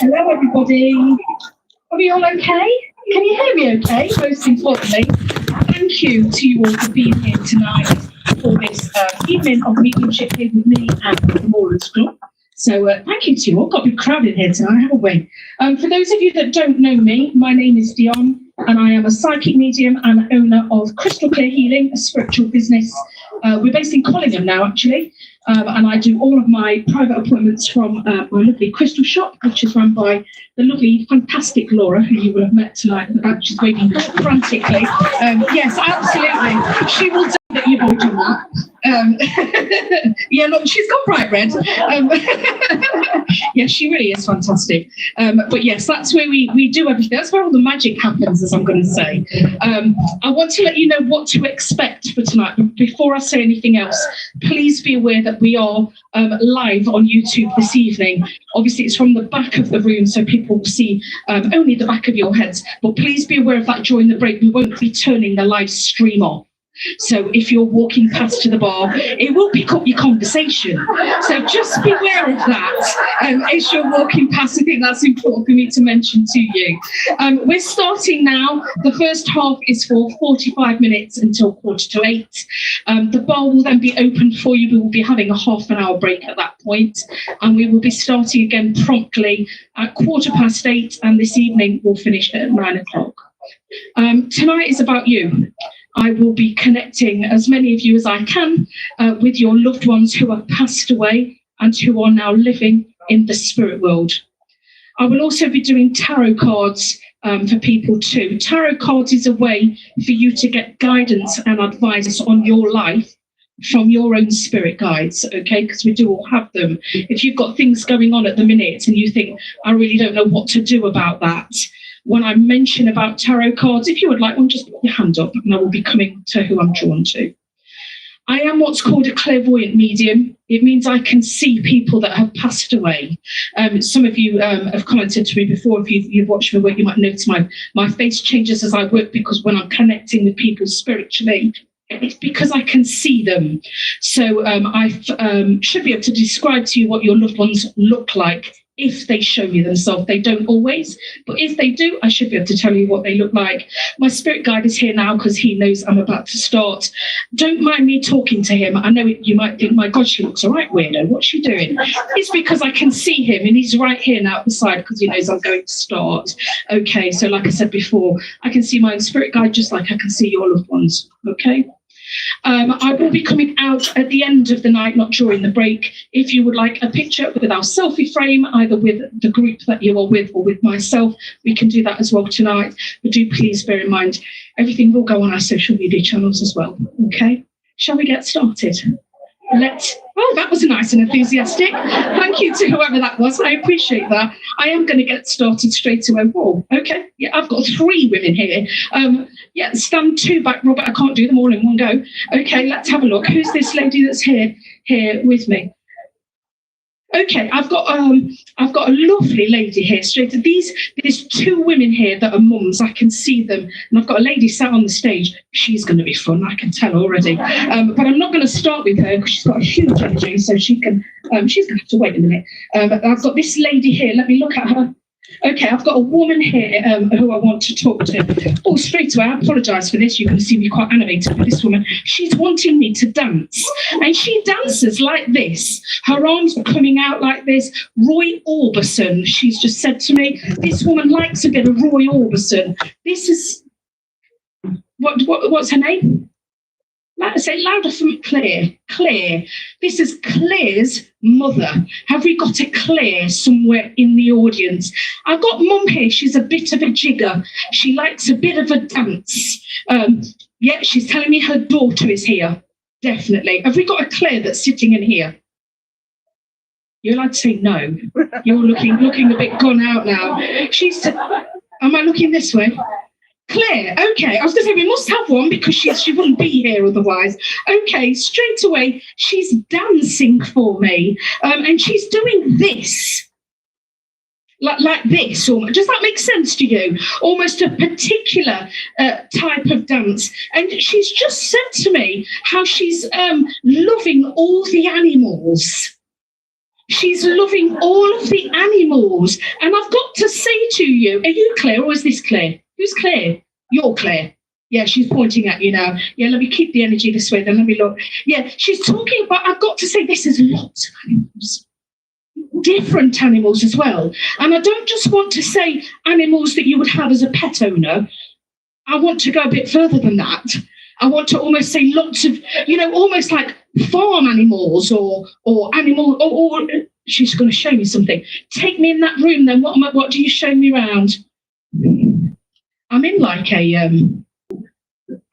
Hello, everybody. Are we all okay? Can you hear me okay? Most importantly, thank you to you all for being here tonight for this evening of Mediumship here with me and the Moorlands Club. So thank you to you all. Got to be crowded here tonight, haven't we? For those of you that don't know me, my name is Dionne, and I am a psychic medium and owner of Crystal Clear Healing, a spiritual business. We're based in Collingham now, actually. And I do all of my private appointments from my lovely crystal shop, which is run by the lovely, fantastic Laura, who you will have met tonight. She's waving frantically. Yes, absolutely. She will say that you've all done that. Yeah, look, she's got bright red. Yeah, she really is fantastic. But yes, that's where we do everything. That's where all the magic happens, as I'm going to say. I want to let you know what to expect for tonight. But before I say anything else, please be aware that we are live on YouTube this evening. Obviously, it's from the back of the room, so people will see only the back of your heads. But please be aware of that during the break. We won't be turning the live stream off. So if you're walking past to the bar, it will pick up your conversation. So just be aware of that as you're walking past. I think that's important for me to mention to you. We're starting now. The first half is for 45 minutes until 7:45. The bar will then be open for you. We will be having a half-an-hour break at that point, and we will be starting again promptly at 8:15. And this evening we'll finish at 9 o'clock. Tonight is about you. I will be connecting as many of you as I can with your loved ones who have passed away and who are now living in the spirit world. I will also be doing tarot cards for people too. Tarot cards is a way for you to get guidance and advice on your life from your own spirit guides, okay? Because we do all have them. If you've got things going on at the minute and you think, I really don't know what to do about that, when I mention about tarot cards, if you would like one, just put your hand up and I will be coming to who I'm drawn to. I am what's called a clairvoyant medium. It means I can see people that have passed away. Some of you have commented to me before. If you've watched my work, you might notice my face changes as I work, because when I'm connecting with people spiritually, it's because I can see them. So I should be able to describe to you what your loved ones look like if they show me themselves. They don't always, but if they do, I should be able to tell you what they look like. My spirit guide is here now because he knows I'm about to start. Don't mind me talking to him. I know you might think, my God, she looks all right, weirdo. What's she doing? It's because I can see him and he's right here now at the side because he knows I'm going to start. Okay, so like I said before, I can see my own spirit guide just like I can see your loved ones. Okay. I will be coming out at the end of the night, not during the break. If you would like a picture with our selfie frame, either with the group that you are with or with myself, we can do that as well tonight. But do please bear in mind, everything will go on our social media channels as well. Okay, shall we get started? Oh, that was nice and enthusiastic. Thank you to whoever that was. I appreciate that. I am going to get started straight away. Whoa, okay. Yeah, I've got 3 women here. Yeah, stand 2 back, Robert. I can't do them all in one go. Okay, let's have a look. Who's this lady that's here with me? Okay, I've got a lovely lady here. There's 2 women here that are mums. I can see them, and I've got a lady sat on the stage. She's going to be fun, I can tell already. But I'm not going to start with her because she's got a huge energy, so she's going to have to wait a minute. But I've got this lady here. Let me look at her. Okay, I've got a woman here who I want to talk to. Oh, straight away, I apologise for this. You can see me quite animated with this woman. She's wanting me to dance. And she dances like this. Her arms are coming out like this. Roy Orbison, she's just said to me, this woman likes a bit of Roy Orbison. This is, what's her name? Say it louder for me, Claire. Claire. This is Claire's mother. Have we got a Claire somewhere in the audience? I've got Mum here. She's a bit of a jigger. She likes a bit of a dance. Yeah, she's telling me her daughter is here. Definitely. Have we got a Claire that's sitting in here? You're allowed to say no. You're looking a bit gone out now. Am I looking this way? Claire, okay, I was going to say we must have one because she wouldn't be here otherwise. Okay, straight away, she's dancing for me, and she's doing this, like this. Does that make sense to you? Almost a particular type of dance. And she's just said to me how she's loving all the animals. She's loving all of the animals. And I've got to say to you, are you Claire or is this Claire? Who's Claire? You're Claire. Yeah, she's pointing at you now. Yeah, let me keep the energy this way, then let me look. Yeah, she's talking about, I've got to say, this is lots of animals. Different animals as well. And I don't just want to say animals that you would have as a pet owner. I want to go a bit further than that. I want to almost say lots of, almost like farm animals or animal, or she's going to show me something. Take me in that room then. What do you show me around? I'm in like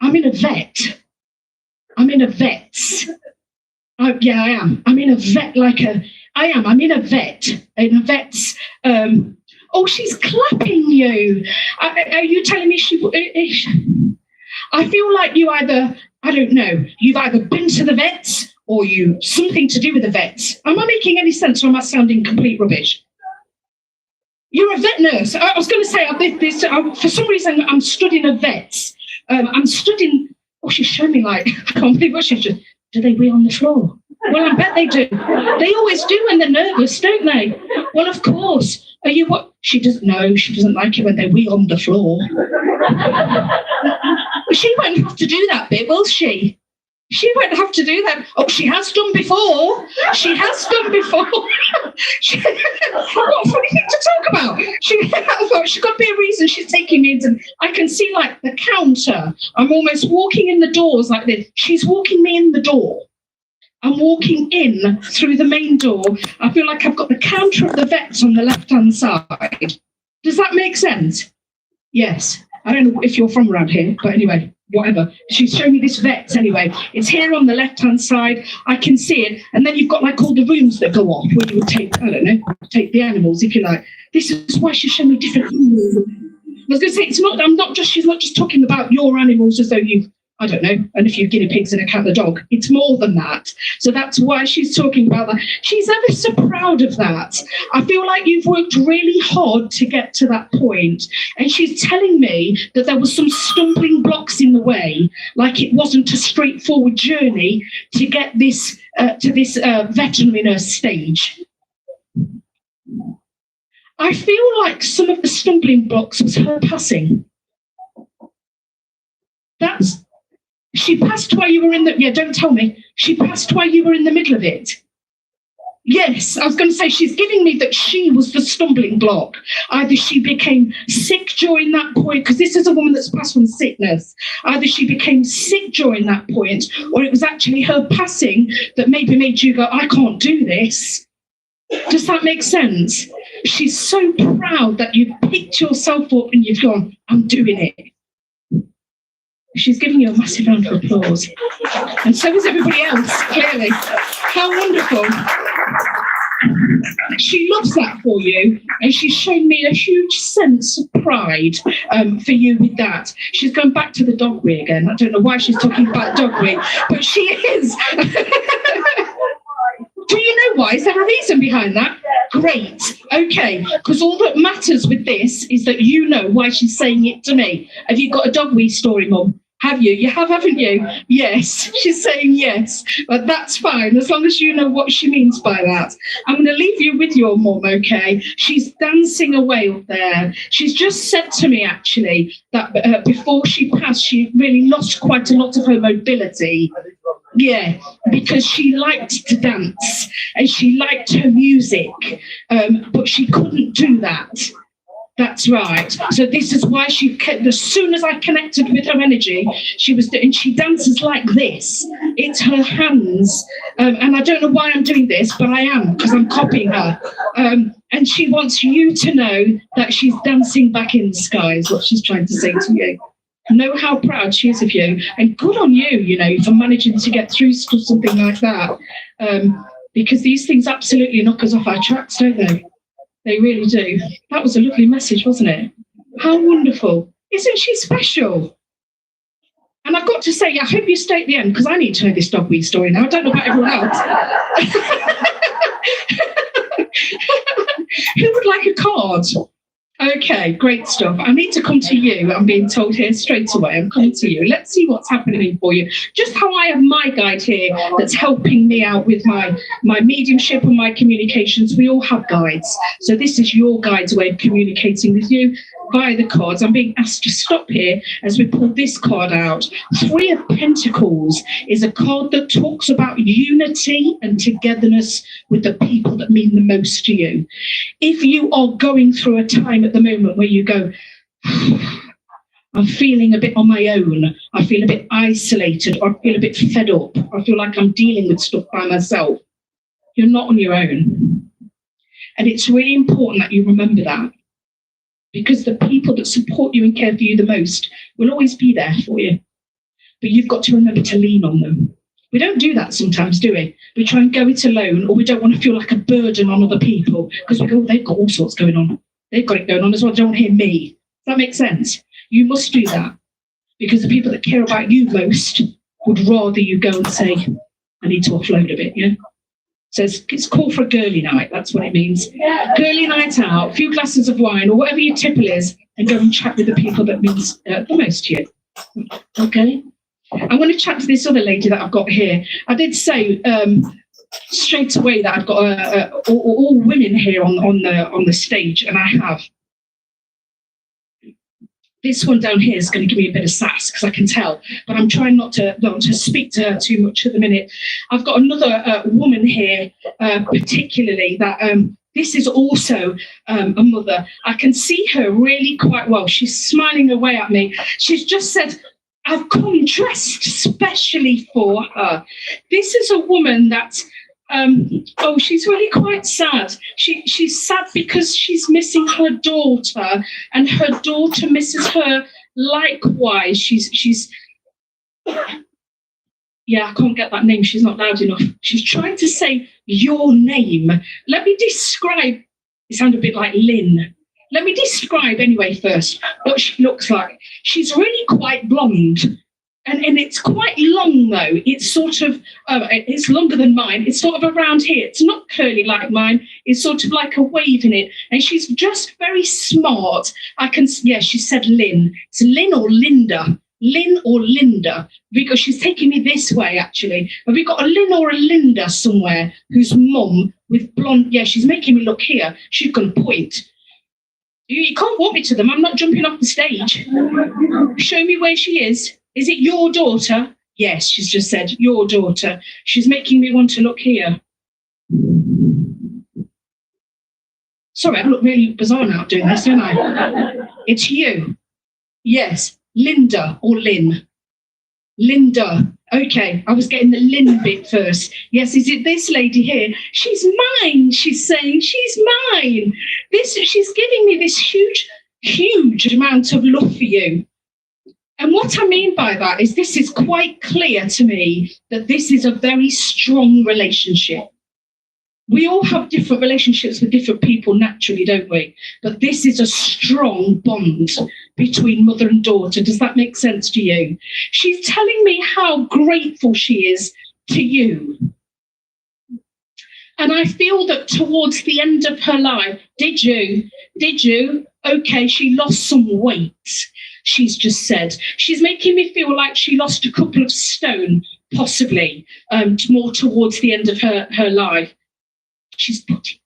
I'm in a vet. I'm in a vet's. Yeah, I am. I'm in a vet I'm in a vet. In a vet's. Oh, she's clapping you. Are you telling me I feel like you either, I don't know, you've either been to the vets or you something to do with the vets. Am I making any sense or am I sounding complete rubbish? You're a vet nurse. I was going to say, for some reason, I'm studying a vet. I'm studying, she's showing me I can't believe what she's just, do they wee on the floor? Well, I bet they do. They always do when they're nervous, don't they? Well, of course. Are you what? She doesn't know. She doesn't like it when they wee on the floor. She won't have to do that bit, will she? She won't have to do that. Oh, she has done before. She has done before. What a funny thing to talk about. She's got to be a reason she's taking me into. I can see the counter. I'm almost walking in the doors like this. She's walking me in the door. I'm walking in through the main door. I feel like I've got the counter of the vets on the left-hand side. Does that make sense? Yes. I don't know if you're from around here, but anyway, whatever. She's showing me this vet anyway. It's here on the left-hand side. I can see it. And then you've got all the rooms that go off where you would take the animals, if you like. This is why she's showing me different animals. I was going to say, she's not just talking about your animals as though you've, I don't know, and a few guinea pigs and a cat and a dog. It's more than that. So that's why she's talking about that. She's ever so proud of that. I feel like you've worked really hard to get to that point. And she's telling me that there were some stumbling blocks in the way, like it wasn't a straightforward journey to get this to this veterinary nurse stage. I feel like some of the stumbling blocks was her passing. She passed while you were in don't tell me. She passed while you were in the middle of it. Yes, I was going to say, she's giving me that she was the stumbling block. Either she became sick during that point, because this is a woman that's passed from sickness. Either she became sick during that point, or it was actually her passing that maybe made you go, I can't do this. Does that make sense? She's so proud that you've picked yourself up and you've gone, I'm doing it. She's giving you a massive round of applause. And so is everybody else, clearly. How wonderful. She loves that for you, and she's shown me a huge sense of pride for you with that. She's going back to the dog wee again. I don't know why she's talking about dog wee, but she is. Do you know why? Is there a reason behind that? Great. Okay. Because all that matters with this is that you know why she's saying it to me. Have you got a dog wee story, Mum? Have you? You have, haven't you? Yes. She's saying yes. But that's fine, as long as you know what she means by that. I'm going to leave you with your mum, okay? She's dancing away up there. She's just said to me, actually, that before she passed, she really lost quite a lot of her mobility. Yeah, because she liked to dance and she liked her music, but she couldn't do that. That's right. So this is why she kept, as soon as I connected with her energy, she dances like this. It's her hands. And I don't know why I'm doing this, but I am, because I'm copying her. And she wants you to know that she's dancing back in the sky, is what she's trying to say to you. Know how proud she is of you, and good on you, you know, for managing to get through something like that. Because these things absolutely knock us off our tracks, don't they? They really do. That was a lovely message, wasn't it? How wonderful. Isn't she special? And I've got to say, I hope you stay at the end, because I need to know this dog wee story now. I don't know about everyone else. Who would like a card? Okay, great stuff. I need to come to you. I'm being told here straight away. I'm coming to you. Let's see what's happening for you. Just how I have my guide here that's helping me out with my mediumship and my communications. We all have guides. So this is your guide's way of communicating with you via the cards. I'm being asked to stop here as we pull this card out. Three of Pentacles is a card that talks about unity and togetherness with the people that mean the most to you. If you are going through a time at the moment where you go, I'm feeling a bit on my own, I feel a bit isolated, or I feel a bit fed up, I feel like I'm dealing with stuff by myself, you're not on your own. And it's really important that you remember that, because the people that support you and care for you the most will always be there for you. But you've got to remember to lean on them. We don't do that sometimes, do we? We try and go it alone, or we don't want to feel like a burden on other people because we go, they've got all sorts going on. They've got it going on as well. They don't want to hear me. Does that make sense? You must do that, because the people that care about you most would rather you go and say, I need to offload a bit, yeah? So it's called for a girly night. That's what it means. Girly night out, a few glasses of wine or whatever your tipple is, and go and chat with the people that means the most to you. Okay? I'm going to chat to this other lady that I've got here. I did say straight away that I've got all women here on the stage, and I have. This one down here is going to give me a bit of sass because I can tell, but I'm trying not to speak to her too much at the minute. I've got another woman here, particularly that this is also a mother. I can see her really quite well. She's smiling away at me. She's just said, I've come dressed specially for her. This is a woman that, she's really quite sad. She's sad because she's missing her daughter, and her daughter misses her likewise. She's yeah, I can't get that name. She's not loud enough. She's trying to say your name. Let me describe. It sounded a bit like Lynn. Let me describe anyway first what she looks like. She's really quite blonde, and it's quite long though. It's sort of, it's longer than mine. It's sort of around here. It's not curly like mine. It's sort of like a wave in it. And she's just very smart. She said Lynn. It's Lynn or Linda. Lynn or Linda, because she's taking me this way actually. Have we got a Lynn or a Linda somewhere whose mum with blonde, yeah, she's making me look here. She's going to point. You can't walk me to them. I'm not jumping off the stage. Show me where she is. Is it your daughter? Yes, she's just said, your daughter. She's making me want to look here. Sorry, I look really bizarre now doing this, don't I? It's you. Yes, Linda or Lynn. Linda. Okay, I was getting the Lynn bit first. Yes, is it this lady here? She's mine, she's saying. She's mine. She's giving me this huge amount of love for you. And what I mean by that is this is quite clear to me that this is a very strong relationship. We all have different relationships with different people naturally, don't we? But this is a strong bond between mother and daughter. Does that make sense to you? She's telling me how grateful she is to you. And I feel that towards the end of her life, did you? Okay, she lost some weight, she's just said. She's making me feel like she lost a couple of stone, possibly, more towards the end of her life. She's put it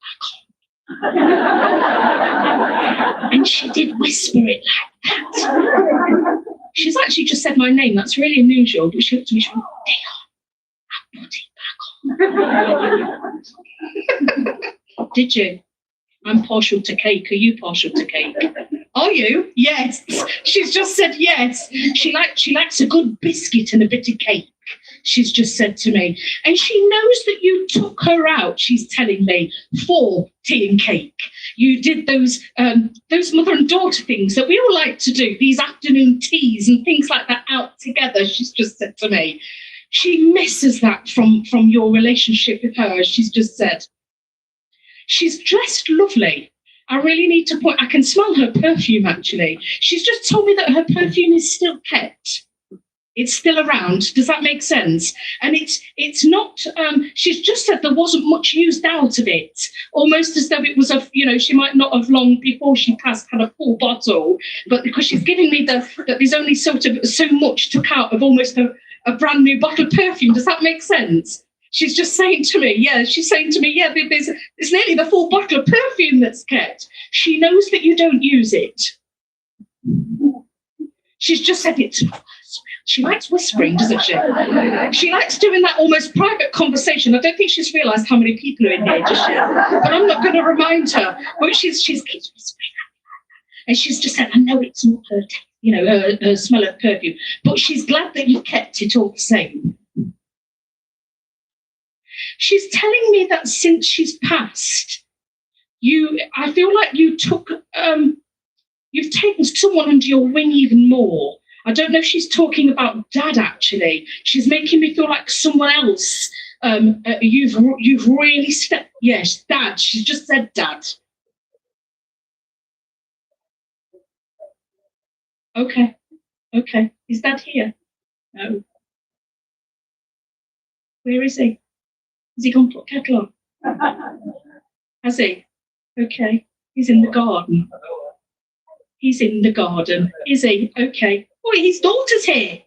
back on. And she did whisper it like that. She's actually just said my name. That's really unusual. But she looked at me, she went, Dionne, I put it back on. Did you? I'm partial to cake. Are you partial to cake? Are you? Yes. She's just said yes. She likes a good biscuit and a bit of cake. She's just said to me. And she knows that you took her out, she's telling me, for tea and cake. You did those mother and daughter things that we all like to do, these afternoon teas and things like that out together, she's just said to me. She misses that from your relationship with her, she's just said. She's dressed lovely. I really need to point, I can smell her perfume actually. She's just told me that her perfume is still kept. It's still around. Does that make sense? And it's not, she's just said there wasn't much used out of it, almost as though it was she might not have long before she passed had a full bottle, but because she's giving me that there's only sort of so much took out of almost a brand new bottle of perfume. Does that make sense? She's just saying to me, there's nearly the full bottle of perfume that's kept. She knows that you don't use it. She's just said it. She likes whispering, doesn't she? She likes doing that almost private conversation. I don't think she's realised how many people are in here, does she? But I'm not going to remind her. But she's keeps whispering. And she's just said, I know it's not her smell of perfume, but she's glad that you've kept it all the same. She's telling me that since she's passed, I feel like you've taken someone under your wing even more. I don't know if she's talking about Dad, actually. She's making me feel like someone else. You've really stepped. Yes, Dad. She's just said Dad. Okay. Is Dad here? No. Where is he? Has he gone to put kettle on? Has he? Okay. He's in the garden. He's in the garden. Is he? Okay. Oh, his daughter's here.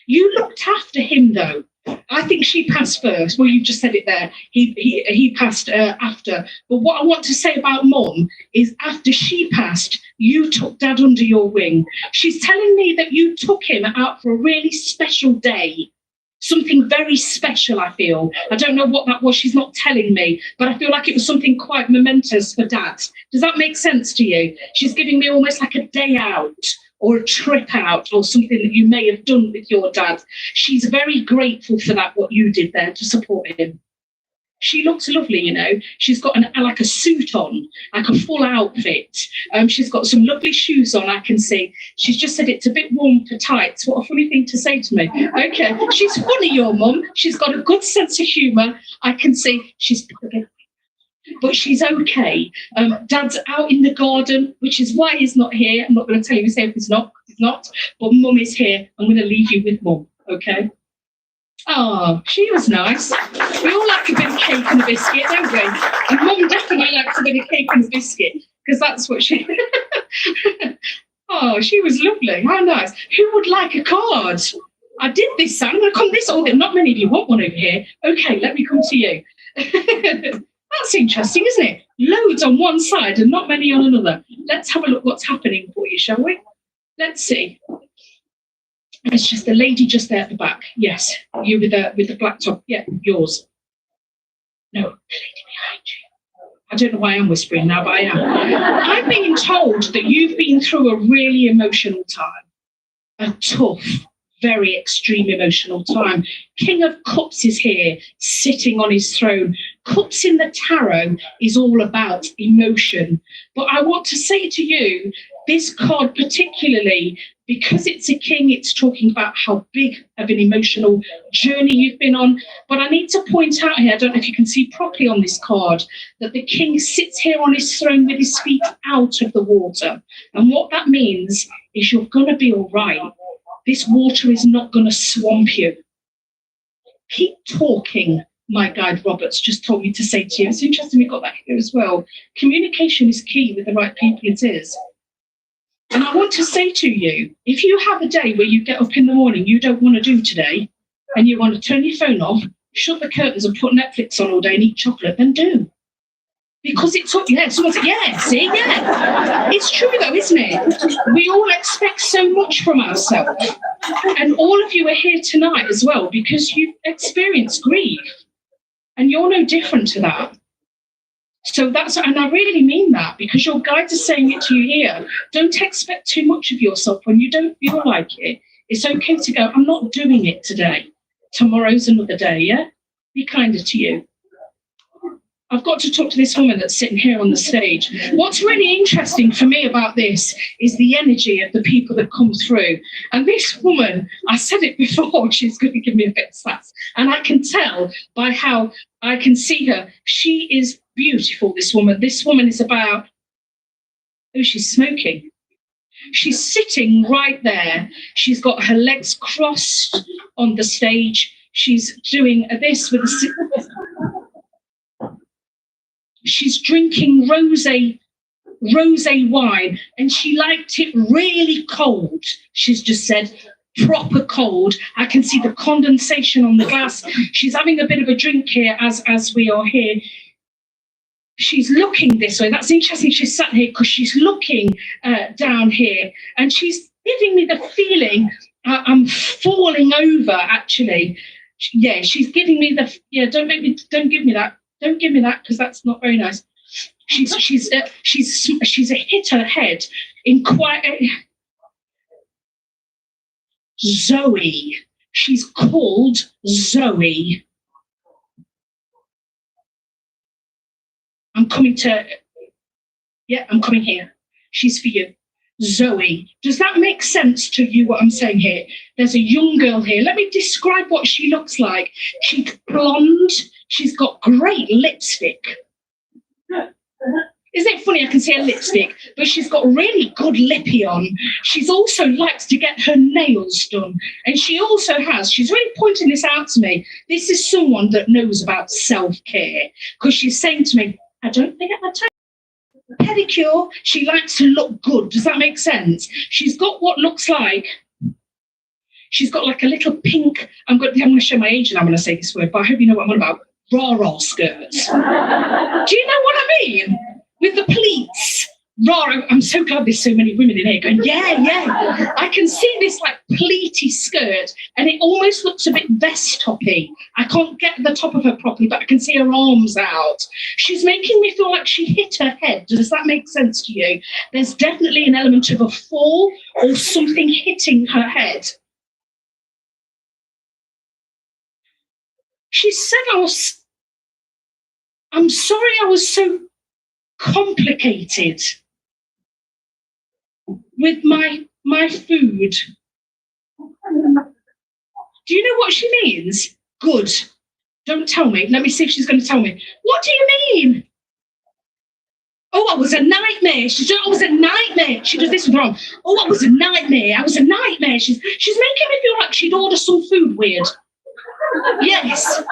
You looked after him, though. I think she passed first. Well, you just said it there. He passed after. But what I want to say about Mum is after she passed, you took Dad under your wing. She's telling me that you took him out for a really special day. Something very special, I feel. I don't know what that was. She's not telling me, but I feel like it was something quite momentous for Dad. Does that make sense to you? She's giving me almost like a day out or a trip out or something that you may have done with your dad. She's very grateful for that, what you did there to support him. She looks lovely, She's got like a suit on, like a full outfit. She's got some lovely shoes on, I can see. She's just said it's a bit warm for tights. What a funny thing to say to me. Okay, she's funny, your mum. She's got a good sense of humour. I can see she's... But she's okay. Dad's out in the garden, which is why he's not here. I'm not going to tell you if he's not. But Mum is here. I'm going to leave you with Mum, okay? Oh, she was nice. We all like a bit of cake and a biscuit, don't we? And Mum definitely likes a bit of cake and a biscuit, because that's what she... Oh, she was lovely. How nice. Who would like a card? I did this. I'm going to come this order. Not many of you want one over here. Okay, let me come to you. That's interesting, isn't it? Loads on one side and not many on another. Let's have a look what's happening for you, shall we? Let's see. It's just the lady just there at the back. Yes, you with the black top. Yeah, yours. No, the lady behind you. I don't know why I'm whispering now, but I am. I'm being told that you've been through a really emotional time. A tough, very extreme emotional time. King of Cups is here, sitting on his throne. Cups in the tarot is all about emotion. But I want to say to you, this card particularly, because it's a king, it's talking about how big of an emotional journey you've been on. But I need to point out here, I don't know if you can see properly on this card, that the king sits here on his throne with his feet out of the water. And what that means is you're going to be all right. This water is not going to swamp you. Keep talking, my guide Roberts just told me to say to you. It's interesting we got that here as well. Communication is key with the right people, it is. And I want to say to you, if you have a day where you get up in the morning, you don't want to do today, and you want to turn your phone off, shut the curtains and put Netflix on all day and eat chocolate, then do. Because it took, someone said, it's true though, isn't it? We all expect so much from ourselves. And all of you are here tonight as well because you've experienced grief. And you're no different to that. So and I really mean that, because your guides are saying it to you here. Don't expect too much of yourself when you don't feel like it. It's okay to go, I'm not doing it today. Tomorrow's another day, yeah? Be kinder to you. I've got to talk to this woman that's sitting here on the stage. What's really interesting for me about this is the energy of the people that come through. And this woman, I said it before, she's going to give me a bit of sass. And I can tell by how I can see her. She is beautiful, this woman. This woman is about, she's smoking. She's sitting right there. She's got her legs crossed on the stage. She's doing this with she's drinking rosé wine, and she liked it really cold. She's just said, proper cold. I can see the condensation on the glass. She's having a bit of a drink here as we are here. She's looking this way. That's interesting. She's sat here because she's looking down here, and she's giving me the feeling I'm falling over. Actually, yeah, she's giving me the Don't give me that. Don't give me that, because that's not very nice. She's hit her head in quite a... Zoe. She's called Zoe. I'm coming here. She's for you. Zoe. Does that make sense to you, what I'm saying here? There's a young girl here. Let me describe what she looks like. She's blonde. She's got great lipstick. Isn't it funny? I can see her lipstick, but she's got really good lippy on. She's also likes to get her nails done. And she also she's really pointing this out to me. This is someone that knows about self-care, because she's saying to me, I don't think I take pedicure. She likes to look good. Does that make sense? She's got what looks like, she's got like a little pink, I'm going to show my age and I'm going to say this word, but I hope you know what I'm on about. Rah-rah skirts. Do you know what I mean? With the pleats. I'm so glad there's so many women in here going, yeah. I can see this like pleaty skirt, and it almost looks a bit vest-toppy. I can't get the top of her properly, but I can see her arms out. She's making me feel like she hit her head. Does that make sense to you? There's definitely an element of a fall or something hitting her head. She said I'm sorry I was so complicated with my food. Do you know what she means? Good. Don't tell me. Let me see if she's going to tell me. What do you mean? Oh, I was a nightmare. I was a nightmare. She does this with her arm. Oh, I was a nightmare. I was a nightmare. She's making me feel like she'd order some food weird. Yes.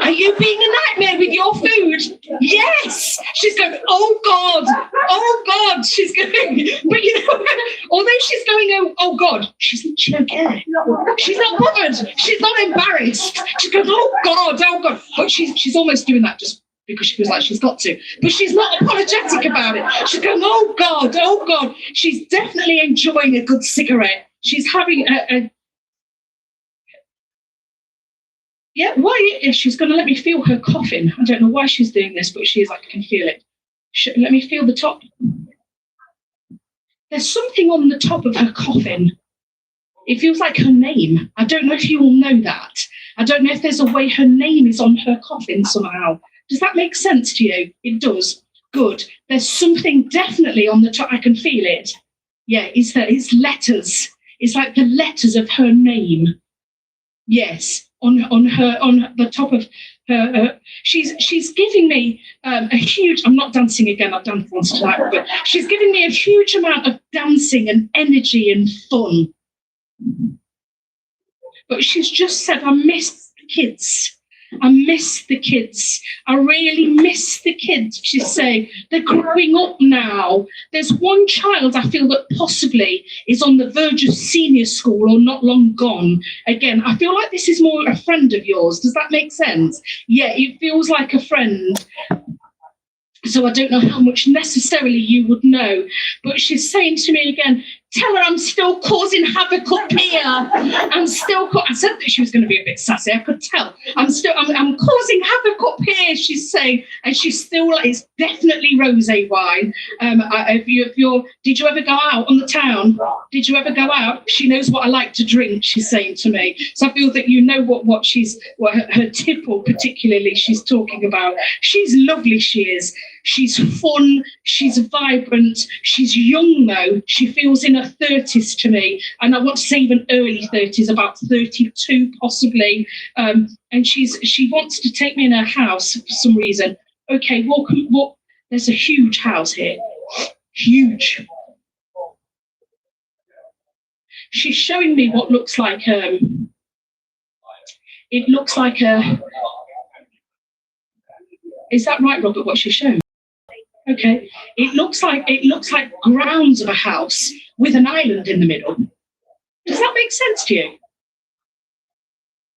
Are you being a nightmare with your food? Yes. She's going, oh God. She's going, but you know, although she's going, oh God, she don't care. She's not bothered. She's not embarrassed. She goes, oh God. But she's almost doing that just because she feels like she's got to. But she's not apologetic about it. She's going, oh God. She's definitely enjoying a good cigarette. She's having a yeah, why? She's going to let me feel her coughing. I don't know why she's doing this, but she is. I can feel it. Let me feel the top. There's something on the top of her coffin. It feels like her name. I don't know if you all know that. I don't know if there's a way her name is on her coffin somehow. Does that make sense to you? It does. Good. There's something definitely on the top. I can feel it. Yeah, it's letters. It's like the letters of her name. Yes. On the top of her, she's giving me a huge. I'm not dancing again. I've danced once tonight, but she's giving me a huge amount of dancing and energy and fun. But she's just said, I miss the kids. I miss the kids. I really miss the kids. She's saying they're growing up now. There's one child I feel that possibly is on the verge of senior school or not long gone. Again, I feel like this is more a friend of yours. Does that make sense? Yeah, it feels like a friend. So I don't know how much necessarily you would know. But she's saying to me again, tell her I'm still causing havoc up here. I said that she was going to be a bit sassy. I could tell. I'm causing havoc up here, she's saying. And she's still like, it's definitely rosé wine. Did you ever go out on the town? Did you ever go out? She knows what I like to drink, she's saying to me. So I feel that you know what her tipple particularly she's talking about. She's lovely, she is. She's fun, she's vibrant, she's young though. She feels in her 30s to me, and I want to say even early 30s, about 32 possibly. And she wants to take me in her house for some reason. Okay, walk. There's a huge house here. Huge. She's showing me what looks like it looks like a, is that right, Robert, what she's shown? Okay. It looks like grounds of a house with an island in the middle. Does that make sense to you?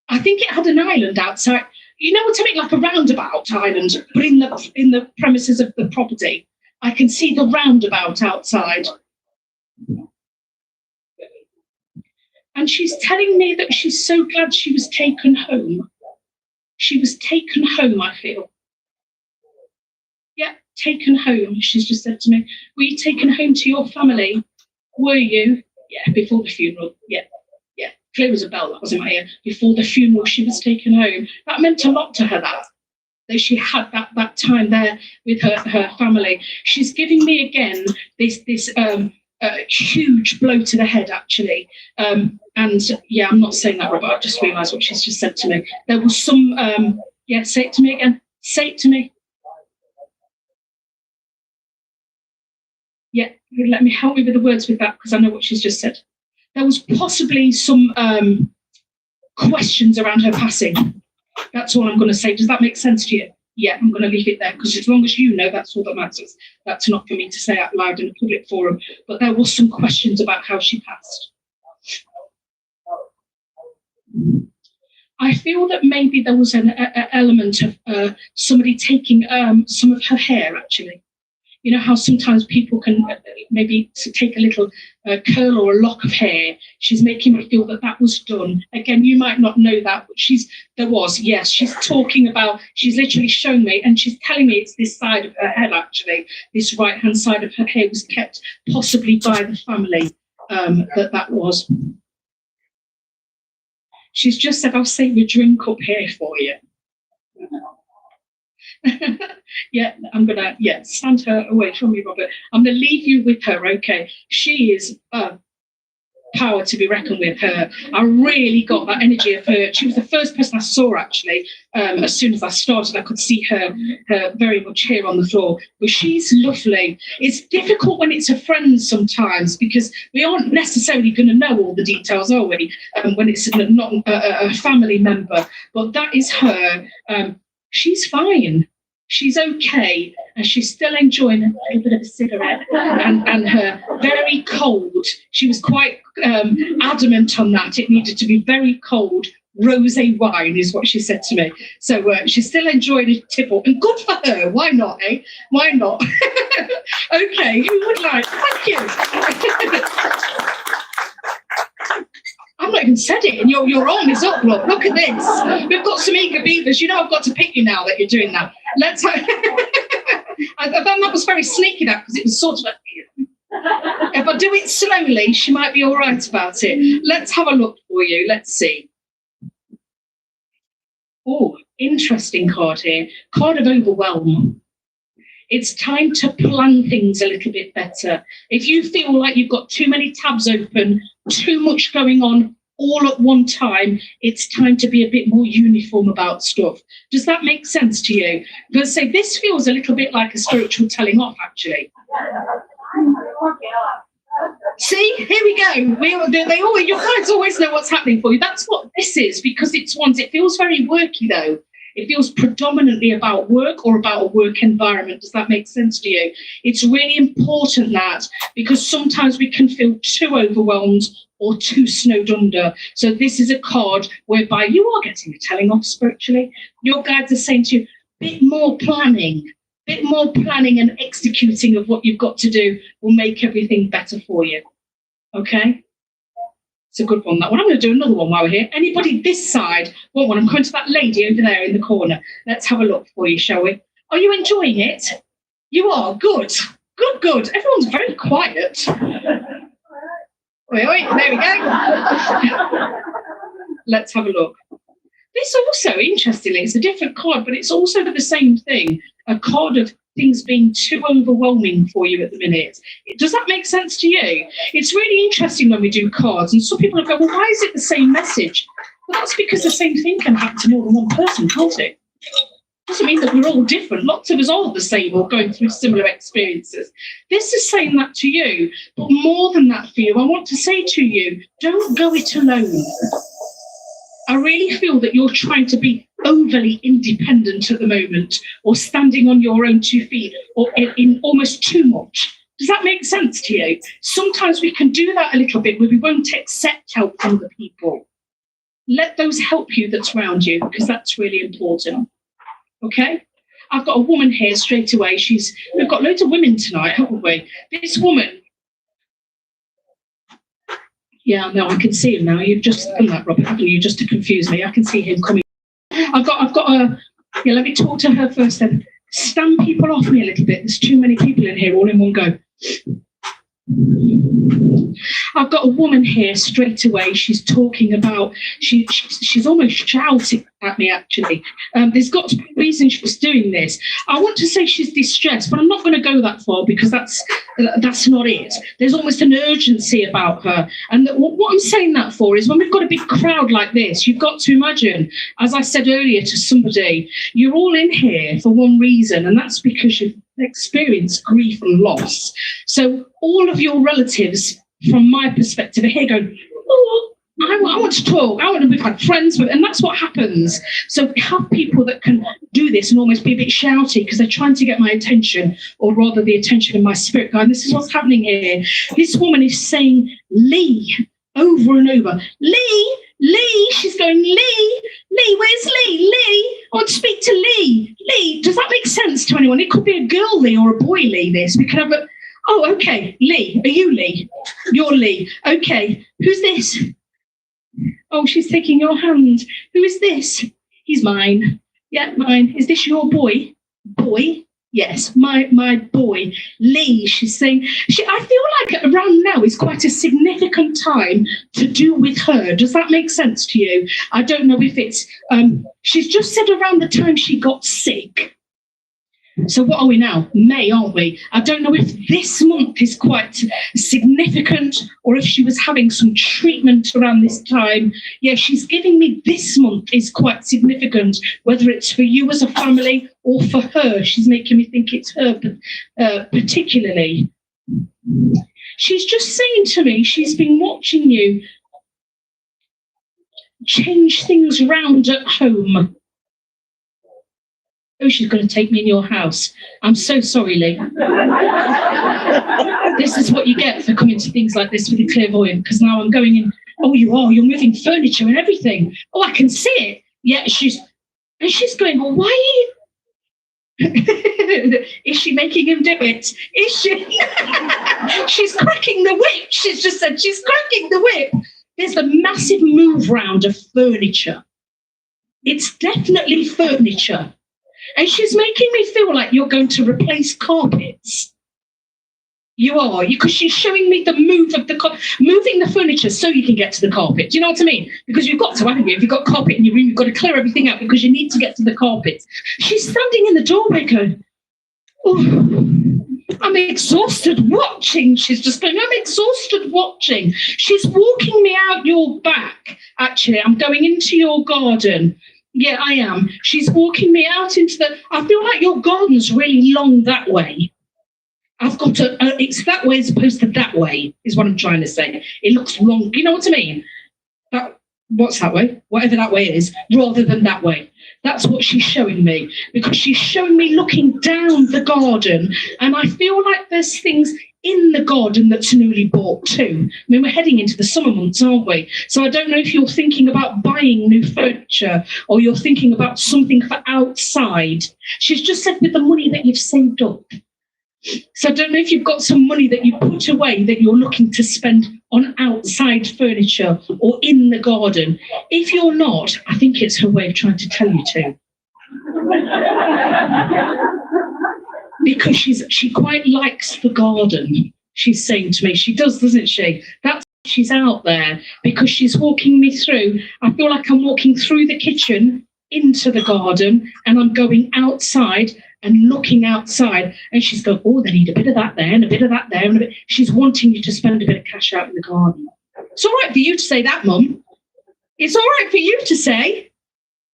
I think it had an island outside. You know what I mean? Like a roundabout island, but in the premises of the property. I can see the roundabout outside. And she's telling me that she's so glad she was taken home. She was taken home, I feel. Yeah, taken home. She's just said to me, were you taken home to your family? Were you? Yeah, before the funeral. Yeah. Clear as a bell, that was in my ear. Before the funeral, she was taken home. That meant a lot to her, that she had that time there with her family. She's giving me again this huge blow to the head, actually. And yeah, I'm not saying that, Robert. I just realised what she's just said to me. There was some, yeah, say it to me again. Say it to me. Yeah, help me with the words with that, because I know what she's just said. There was possibly some questions around her passing. That's all I'm going to say. Does that make sense to you? Yeah, I'm going to leave it there, because as long as you know, that's all that matters. That's not for me to say out loud in a public forum. But there was some questions about how she passed. I feel that maybe there was an element of somebody taking some of her hair, actually. You know how sometimes people can maybe take a little curl or a lock of hair. She's making me feel that was done. Again, you might not know that, but there was, yes. She's talking about, she's literally showing me, and she's telling me it's this side of her head, actually. This right-hand side of her hair was kept possibly by the family, that was. She's just said, I'll save your drink up here for you. Yeah, I'm gonna stand her away from me, Robert. I'm gonna leave you with her, okay? She is power to be reckoned with. Her, I really got that energy of her. She was the first person I saw, actually. As soon as I started, I could see her very much here on the floor. But she's lovely. It's difficult when it's a friend sometimes, because we aren't necessarily going to know all the details, are we? When it's not a family member. But that is her. She's fine. She's okay, and she's still enjoying a little bit of a cigarette, and her very cold. She was quite adamant on that. It needed to be very cold rosé wine, is what she said to me. So she's still enjoying a tipple, and good for her. Why not, eh? Why not? Okay, who would like? Thank you. I've not even said it, and your arm is up. Look at this. We've got some eager beavers. You know I've got to pick you now that you're doing that. Let's have... I thought that was very sneaky, that, because it was sort of if I do it slowly, she might be all right about it. Let's have a look for you. Let's see. Oh, interesting card here. Card of overwhelm. It's time to plan things a little bit better. If you feel like you've got too many tabs open, too much going on all at one time, it's time to be a bit more uniform about stuff. Does that make sense to you? Because say this feels a little bit like a spiritual telling off, actually. See, here we go. You guys always know what's happening for you. That's what this is, because it feels very worky though. It feels predominantly about work or about a work environment. Does that make sense to you? It's really important that, because sometimes we can feel too overwhelmed or too snowed under. So this is a card whereby you are getting a telling off spiritually. Your guides are saying to you, bit more planning and executing of what you've got to do will make everything better for you. Okay? It's a good one, that one. I'm going to do another one while we're here. Anybody this side want one? I'm going to that lady over there in the corner. Let's have a look for you, shall we? Are you enjoying it? You are? Good. Good. Everyone's very quiet. Wait, there we go. Let's have a look. This also, interestingly, it's a different card, but it's also the same thing. A card of things being too overwhelming for you at the minute. Does that make sense to you? It's really interesting when we do cards, and some people go, well, why is it the same message? Well, that's because the same thing can happen to more than one person, can't it? doesn't mean that we're all different. Lots of us are the same or going through similar experiences. This is saying that to you, but more than that for you, I want to say to you, don't go it alone. I really feel that you're trying to be overly independent at the moment, or standing on your own 2 feet, or in almost too much. Does that make sense to you? Sometimes we can do that a little bit where we won't accept help from other people. Let those help you that's around you, because that's really important. Okay? I've got a woman here straight away. We've got loads of women tonight, haven't we? This woman. Yeah, no, I can see him now. You've just done that, Robert, haven't you? Just to confuse me. I can see him coming. I've got yeah, let me talk to her first then. Stand people off me a little bit. There's too many people in here all in one go. I've got a woman here straight away. She's talking about, she's almost shouting at me, actually. There's got to be a reason she's doing this. I want to say she's distressed, but I'm not going to go that far, because that's not it. There's almost an urgency about her. And what I'm saying that for is, when we've got a big crowd like this, you've got to imagine, as I said earlier to somebody, you're all in here for one reason, and that's because you've experienced grief and loss. So all of your relatives, from my perspective, are here going, oh, I want to talk. We've had friends with, and that's what happens. So we have people that can do this and almost be a bit shouty because they're trying to get my attention, or rather the attention of my spirit guide. And this is what's happening here. This woman is saying Lee over and over. Lee, she's going, Lee, where's Lee? Lee, I want to speak to Lee. Lee, does that make sense to anyone? It could be a girl Lee or a boy Lee, this. We could have a, oh, okay, Lee, are you Lee? You're Lee. Okay, who's this? Oh, she's taking your hand. Who is this? He's mine. Yeah, mine. Is this your boy? Boy? Yes, my boy, Lee. She's saying, I feel like around now is quite a significant time to do with her. Does that make sense to you? I don't know if it's, she's just said around the time she got sick. So what are we now? May, aren't we? I don't know if this month is quite significant, or if she was having some treatment around this time. Yeah, she's giving me this month is quite significant, whether it's for you as a family or for her. She's making me think it's her particularly. She's just saying to me, she's been watching you change things around at home. Oh, she's going to take me in your house. I'm so sorry, Lee. This is what you get for coming to things like this with a clairvoyant, because now I'm going in, oh, you're moving furniture and everything. Oh, I can see it. Yeah, she's going, well, why are you? Is she making him do it? Is she? She's cracking the whip. She's just said she's cracking the whip. There's a massive move round of furniture. It's definitely furniture. And she's making me feel like you're going to replace carpets. You are, because she's showing me the move of moving the furniture so you can get to the carpet. Do you know what I mean? Because you've got to, haven't you? If you've got carpet in your room, you've got to clear everything out because you need to get to the carpet. She's standing in the doorway going, oh, I'm exhausted watching. She's just going, I'm exhausted watching. She's walking me out your back. Actually, I'm going into your garden. Yeah, I am. She's walking me out into I feel like your garden's really long that way. I've got it's that way as opposed to that way, is what I'm trying to say. It looks long. You know what I mean? What's that way? Whatever that way is, rather than that way. That's what she's showing me, because she's showing me looking down the garden, and I feel like there's things in the garden that's newly bought too. I mean, we're heading into the summer months, aren't we? So I don't know if you're thinking about buying new furniture, or you're thinking about something for outside. She's just said with the money that you've saved up. So I don't know if you've got some money that you put away that you're looking to spend on outside furniture or in the garden. If you're not, I think it's her way of trying to tell you to. Because she quite likes the garden, she's saying to me. She does, doesn't she? That's she's out there, because she's walking me through. I feel like I'm walking through the kitchen into the garden, and I'm going outside and looking outside, and she's going, oh, they need a bit of that there and a bit of that there. And a bit. She's wanting you to spend a bit of cash out in the garden. It's all right for you to say that, Mum. It's all right for you to say.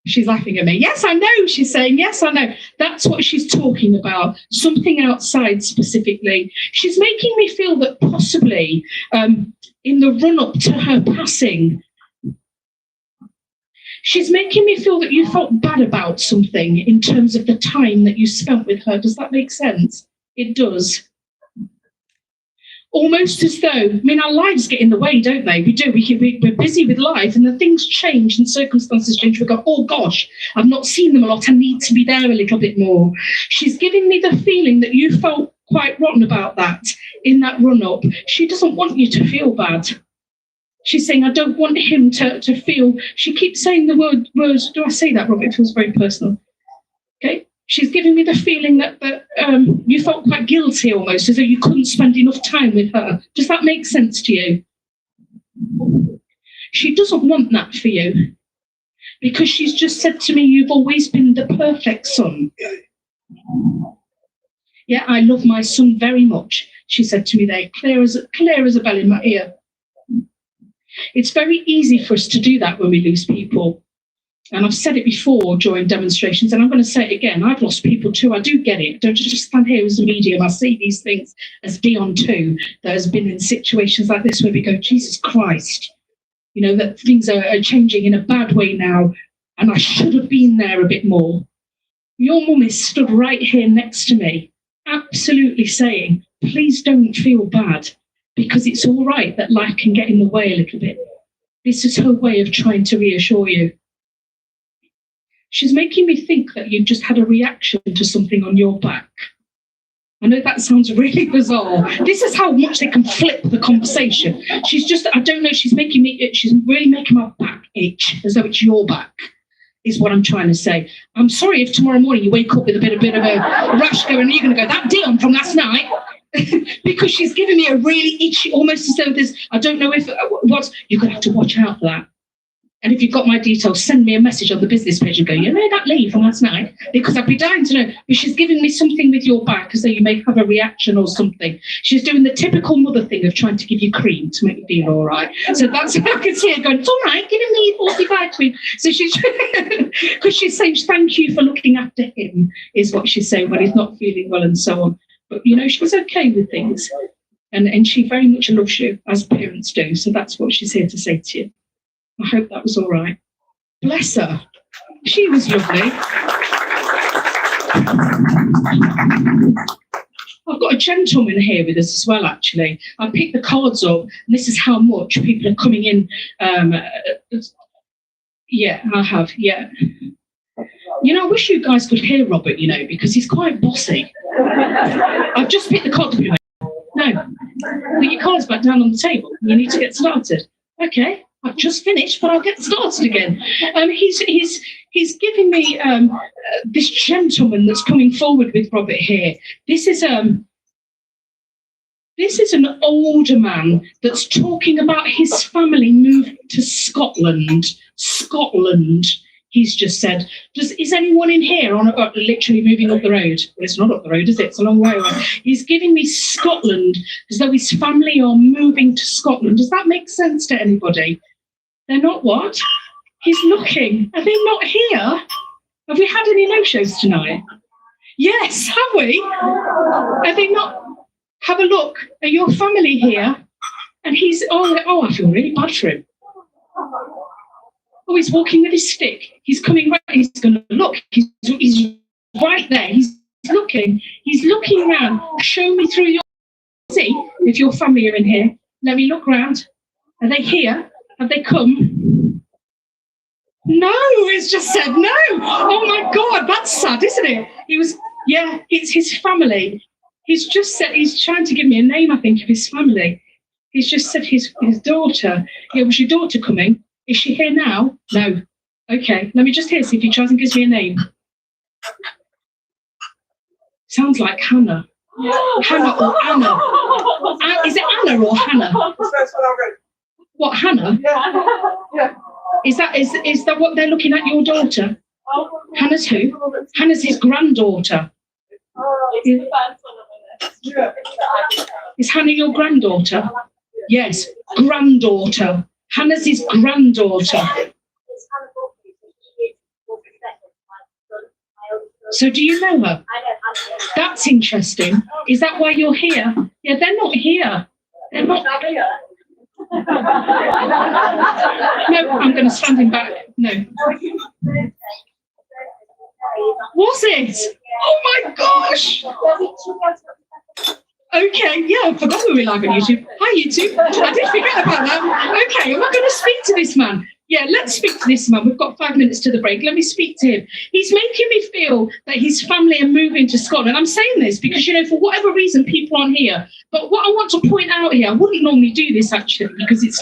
She's laughing at me. Yes, I know, she's saying. Yes, I know. That's what she's talking about. Something outside specifically. She's making me feel that possibly in the run-up to her passing, she's making me feel that you felt bad about something in terms of the time that you spent with her. Does that make sense? It does. Almost as though, I mean, our lives get in the way, don't they? We do. We're busy with life, and then things change and circumstances change. We go, oh gosh, I've not seen them a lot. I need to be there a little bit more. She's giving me the feeling that you felt quite rotten about that in that run-up. She doesn't want you to feel bad. She's saying, I don't want him to feel. She keeps saying the words. Do I say that, Robert? It feels very personal. Okay. She's giving me the feeling that you felt quite guilty almost, as though you couldn't spend enough time with her. Does that make sense to you? She doesn't want that for you, because she's just said to me, you've always been the perfect son. Yeah, I love my son very much, she said to me there, clear as a bell in my ear. It's very easy for us to do that when we lose people. And I've said it before during demonstrations, and I'm going to say it again. I've lost people too. I do get it. I don't just stand here as a medium. I see these things as Dionne too, that has been in situations like this where we go, Jesus Christ, you know, that things are changing in a bad way now, and I should have been there a bit more. Your mum is stood right here next to me, absolutely saying, please don't feel bad, because it's all right that life can get in the way a little bit. This is her way of trying to reassure you. She's making me think that you've just had a reaction to something on your back. I know that sounds really bizarre. This is how much they can flip the conversation. She's just, I don't know, she's really making my back itch, as though it's your back, is what I'm trying to say. I'm sorry if tomorrow morning you wake up with a bit of a rash going, and you're going to go, that Dionne from last night, because she's giving me a really itchy, almost as though there's, I don't know if, you're going to have to watch out for that. And if you've got my details, send me a message on the business page and go, you know that lady from last night? Because I'd be dying to know. But she's giving me something with your back, as though you may have a reaction or something. She's doing the typical mother thing of trying to give you cream to make you feel all right. So that's what I can see her going, it's all right, giving me 45 cream. So she's, because she's saying thank you for looking after him, is what she's saying when he's not feeling well and so on. But, you know, she's okay with things. And she very much loves you, as parents do. So that's what she's here to say to you. I hope that was all right. Bless her. She was lovely. I've got a gentleman here with us as well, actually. I picked the cards up, and this is how much people are coming in. Yeah, I have, yeah. You know, I wish you guys could hear Robert, you know, because he's quite bossy. I've just picked the cards up. No, put your cards back down on the table. You need to get started. Okay. I've just finished, but I'll get started again. He's giving me this gentleman that's coming forward with Robert here. This is an older man that's talking about his family moved to Scotland. Scotland, he's just said. Is anyone in here on literally moving up the road? Well, it's not up the road, is it? It's a long way away. He's giving me Scotland, as though his family are moving to Scotland. Does that make sense to anybody? They're not what? He's looking. Are they not here? Have we had any no-shows tonight? Yes, have we? Are they not? Have a look. Are your family here? And he's, I feel really bad for him. Oh, he's walking with his stick. He's coming right. He's going to look. He's right there. He's looking. He's looking around. Show me through your... See if your family are in here. Let me look round. Are they here? Have they come? No, it's just said no. Oh my God, that's sad, isn't it? It's his family. He's just said, he's trying to give me a name, I think, of his family. He's just said his daughter. Yeah, was your daughter coming? Is she here now? No. Okay, let me just hear, see if he tries and gives me a name. Sounds like Hannah. Hannah or Anna. Is it Anna or Hannah? What, Hannah? Yeah. Is that what they're looking at, your daughter? Hannah's who? Hannah's his granddaughter. Is Hannah your granddaughter? Yes, granddaughter. Hannah's his granddaughter. So do you know her? That's interesting. Is that why you're here? Yeah, they're not here. They're not. No, I'm going to stand him back. No. Was it? Oh my gosh! Okay, yeah, I forgot we were live on YouTube. Hi, YouTube. I did forget about that. Okay, am I going to speak to this man? Yeah, let's speak to this man. We've got 5 minutes to the break. Let me speak to him. He's making me feel that his family are moving to Scotland. I'm saying this because, you know, for whatever reason, people aren't here. But what I want to point out here, I wouldn't normally do this actually because it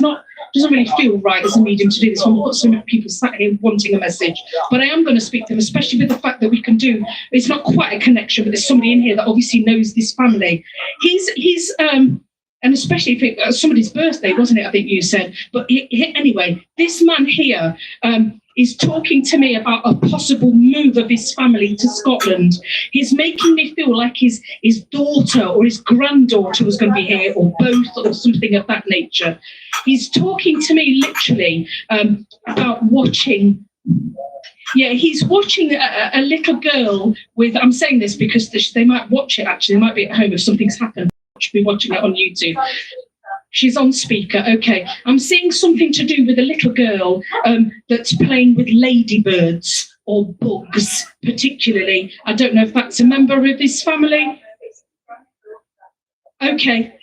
doesn't really feel right as a medium to do this when we've got so many people sat here wanting a message. But I am going to speak to them, especially with the fact that we can do, it's not quite a connection, but there's somebody in here that obviously knows this family. He's and especially if it was somebody's birthday, wasn't it? I think you said. But anyway, this man here is talking to me about a possible move of his family to Scotland. He's making me feel like his daughter or his granddaughter was going to be here, or both, or something of that nature. He's talking to me literally about watching. Yeah, he's watching a little girl with, I'm saying this because they might watch it actually, they might be at home if something's happened. Should be watching it on YouTube. She's on speaker. Okay, I'm seeing something to do with a little girl that's playing with ladybirds or bugs, particularly. I don't know if that's a member of his family. Okay,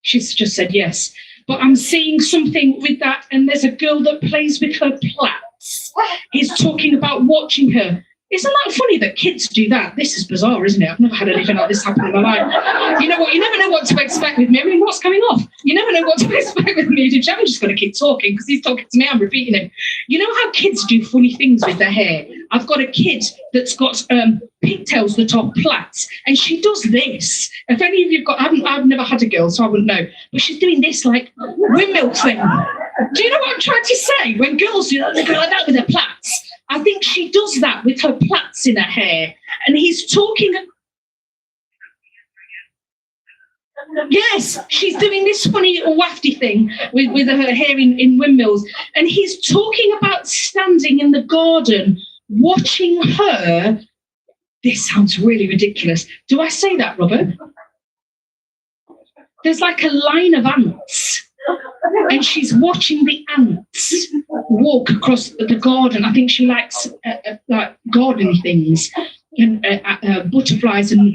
she's just said yes. But I'm seeing something with that, and there's a girl that plays with her plaits. He's talking about watching her. Isn't that funny that kids do that? This is bizarre, isn't it? I've never had anything like this happen in my life. You know what? You never know what to expect with me. I mean, what's coming off? You never know what to expect with me. I'm just going to keep talking because he's talking to me. I'm repeating him. You know how kids do funny things with their hair? I've got a kid that's got pigtails that are plaits, and she does this. If any of you've got, I've never had a girl, so I wouldn't know. But she's doing this like windmill thing. Do you know what I'm trying to say? When girls do that, they go like that with their plaits. I think she does that with her plaits in her hair. And he's talking. Yes, she's doing this funny wafty thing with her hair in windmills. And he's talking about standing in the garden, watching her. This sounds really ridiculous. Do I say that, Robert? There's like a line of ants. And she's watching the ants walk across the garden. I think she likes like gardening things and butterflies and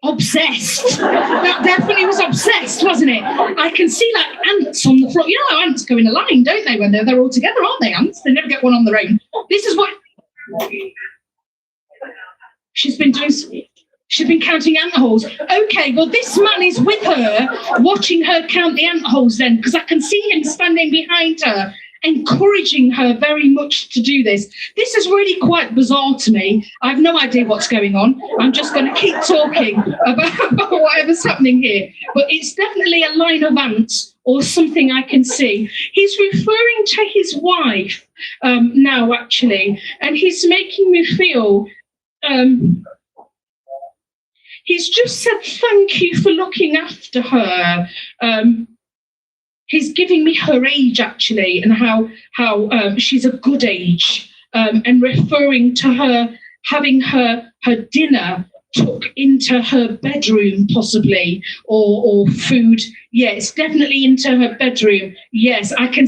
obsessed. That definitely was obsessed, wasn't it? I can see like ants on the floor. You know how ants go in a line, don't they? When they're all together, aren't they? Ants. They never get one on their own. This is what she's been doing. She's been counting ant holes. Okay, well, this man is with her, watching her count the ant holes then, because I can see him standing behind her, encouraging her very much to do this. This is really quite bizarre to me. I have no idea what's going on. I'm just going to keep talking about whatever's happening here. But it's definitely a line of ants or something I can see. He's referring to his wife now, actually, and he's making me feel... He's just said, thank you for looking after her. He's giving me her age, actually, and how she's a good age, and referring to her having her dinner took into her bedroom, possibly, or food. Yeah, it's definitely into her bedroom. Yes, I can...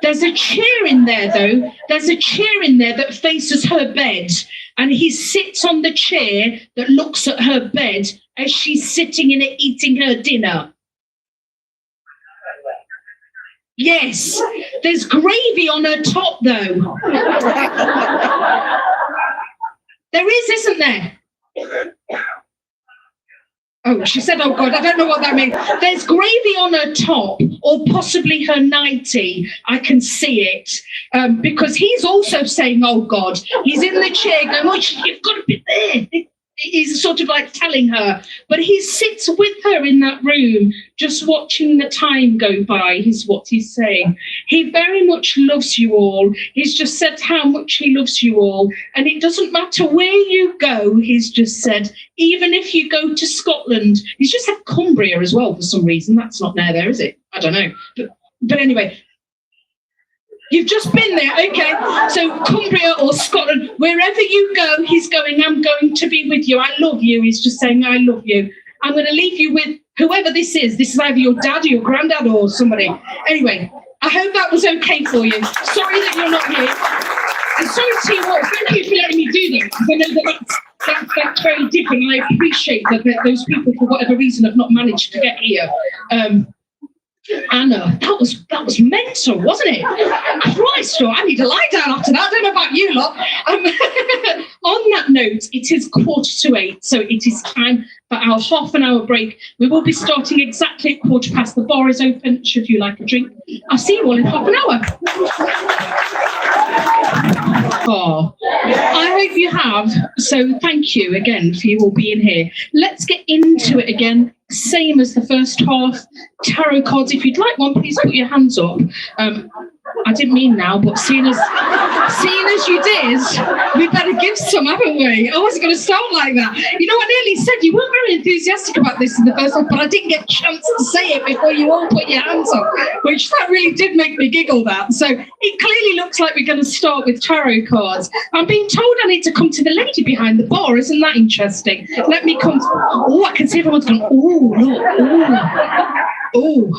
There's a chair in there, though. There's a chair in there that faces her bed, and he sits on the chair that looks at her bed as she's sitting in it eating her dinner. Yes, there's gravy on her top, though. There is, isn't there? Oh, she said, oh, God, I don't know what that means. There's gravy on her top, or possibly her nightie. I can see it. Because he's also saying, oh, God. He's in the chair going, oh, you've got to be there. He's sort of like telling her. But he sits with her in that room, just watching the time go by, is what he's saying. He very much loves you all. He's just said how much he loves you all. And it doesn't matter where you go, he's just said, even if you go to Scotland. He's just said Cumbria as well for some reason. That's not there, is it? I don't know. But anyway. You've just been there, okay. So Cumbria or Scotland, wherever you go, he's going, I'm going to be with you. I love you. He's just saying, I love you. I'm going to leave you with whoever this is. This is either your dad or your granddad or somebody. Anyway, I hope that was okay for you. Sorry that you're not here. I'm sorry to you all. Thank you for letting me do that, because I know that's very different. And I appreciate that those people, for whatever reason, have not managed to get here. Anna, that was mental, wasn't it? Christ, I need to lie down after that. I don't know about you lot. On that note, it is 7:45, so it is time for our half-an-hour break. We will be starting exactly at 7:15. The bar is open, should you like a drink. I'll see you all in half an hour. Oh, I hope you have. So thank you again for you all being here. Let's get into it again. Same as the first half. Tarot cards, if you'd like one, please put your hands up. I didn't mean now, but seeing as you did, we better give some, haven't we? I wasn't going to start like that. You know, I nearly said you weren't very enthusiastic about this in the first half, but I didn't get a chance to say it before you all put your hands up, which that really did make me giggle, that. So it clearly looks like we're going to start with tarot cards. I'm being told I need to come to the lady behind the bar. Isn't that interesting? Let me come. Oh, I can see everyone's going, oh, look, oh,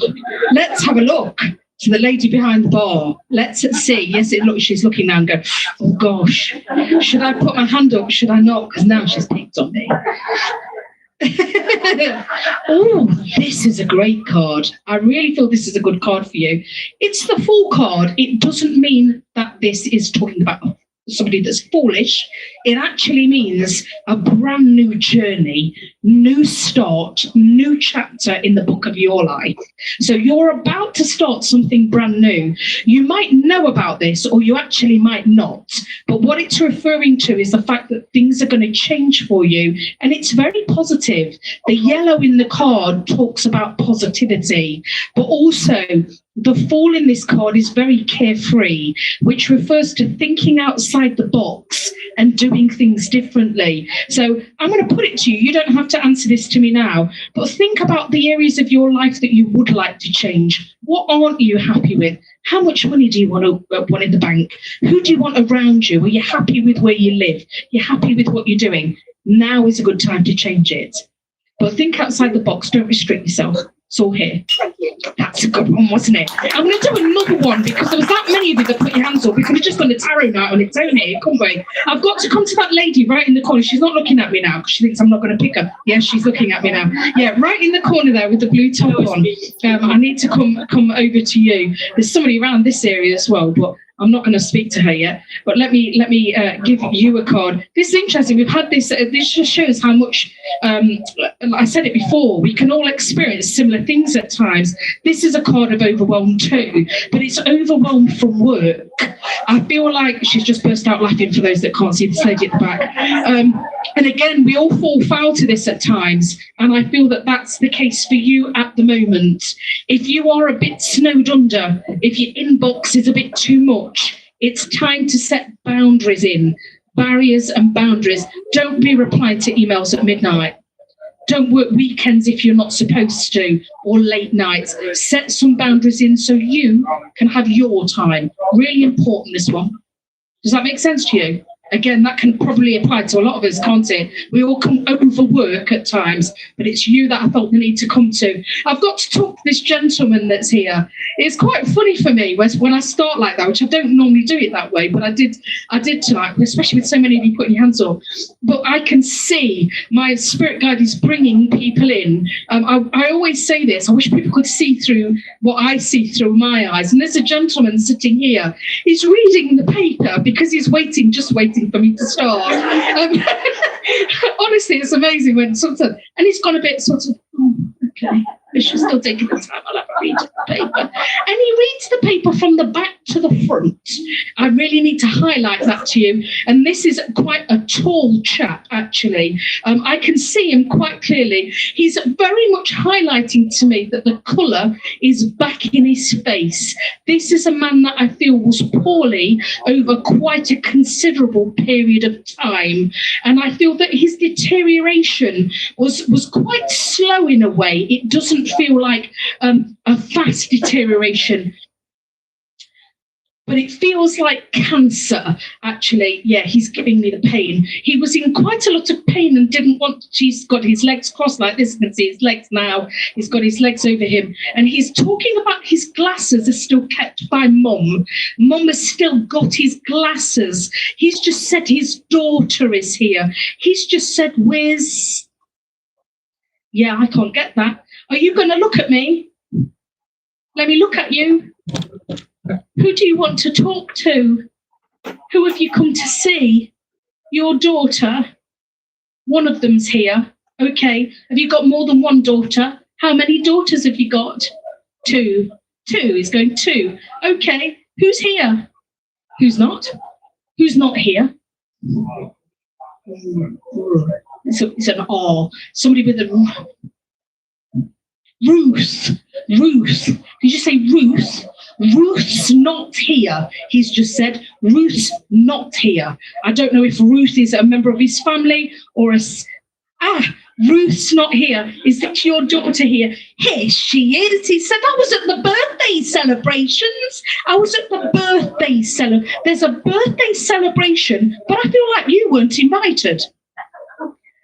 let's have a look. To the lady behind the bar. Let's see. Yes, she's looking now and going, oh gosh, should I put my hand up? Should I not? Because now she's picked on me. Oh, this is a great card. I really feel this is a good card for you. It's the Fool card. It doesn't mean that this is talking about somebody that's foolish. It actually means a brand new journey, new start, new chapter in the book of your life. So you're about to start something brand new. You might know about this, or you actually might not. But what it's referring to is the fact that things are going to change for you. And it's very positive. The yellow in the card talks about positivity, but also the Fool in this card is very carefree, which refers to thinking outside the box and doing things differently. So I'm going to put it to you. You don't have to answer this to me now, but think about the areas of your life that you would like to change. What aren't you happy with? How much money do you want in the bank? Who do you want around you? Are you happy with where you live? You're happy with what you're doing? Now is a good time to change it. But think outside the box. Don't restrict yourself. It's all here. That's a good one, wasn't it? I'm going to do another one because there was that many of you that put your hands up. We could have just done a tarot night on its own here, couldn't we? I've got to come to that lady right in the corner. She's not looking at me now because she thinks I'm not going to pick her. Yeah, she's looking at me now. Yeah, right in the corner there with the blue top on. I need to come over to you. There's somebody around this area as well, but I'm not going to speak to her yet, but let me give you a card. This is interesting. We've had this. This just shows how much. I said it before. We can all experience similar things at times. This is a card of overwhelm too, but it's overwhelmed from work. I feel like she's just burst out laughing for those that can't see this lady at the back. And again, we all fall foul to this at times, and I feel that that's the case for you at the moment. If you are a bit snowed under, if your inbox is a bit too much, it's time to set boundaries in, barriers and boundaries. Don't be replying to emails at midnight. Don't work weekends if you're not supposed to, or late nights. Set some boundaries in so you can have your time. Really important, this one. Does that make sense to you? Again, that can probably apply to a lot of us, can't it? We all can overwork at times, but it's you that I felt the need to come to. I've got to talk to this gentleman that's here. It's quite funny for me when I start like that, which I don't normally do it that way, but I did tonight, especially with so many of you putting your hands up. But I can see my spirit guide is bringing people in. I always say this. I wish people could see through what I see through my eyes. And there's a gentleman sitting here. He's reading the paper because he's just waiting for me to start. Honestly, it's amazing when sometimes, and he's gone a bit sort of, oh, okay, but she's still taking the time. I'll have to read the paper. And he reads the paper from the back to the front. I really need to highlight that to you. And this is quite a tall chap, actually. I can see him quite clearly. He's very much highlighting to me that the colour is back in his face. This is a man that I feel was poorly over quite a considerable period of time. And I feel that his deterioration was quite slow in a way. It doesn't feel like a fast deterioration. but it feels like cancer, actually. Yeah, he's giving me the pain. He was in quite a lot of pain and didn't want, he's got his legs crossed like this. You can see his legs now. He's got his legs over him. And he's talking about his glasses are still kept by Mum. Mum has still got his glasses. He's just said his daughter is here. He's just said, where's... Yeah, I can't get that. Are you going to look at me? Let me look at you. Who do you want to talk to? Who have you come to see? Your daughter? One of them's here. Okay. Have you got more than one daughter? How many daughters have you got? Two. He's going 2. Okay. Who's here? Who's not? Who's not here? It's an R. Somebody with a... Ruth. Did you say Ruth? Ruth's not here. He's just said Ruth's not here. I don't know if Ruth is a member of his family or Ruth's not here. Is that your daughter here? Here she is. He said, I was at the birthday celebrations. There's a birthday celebration, but I feel like you weren't invited.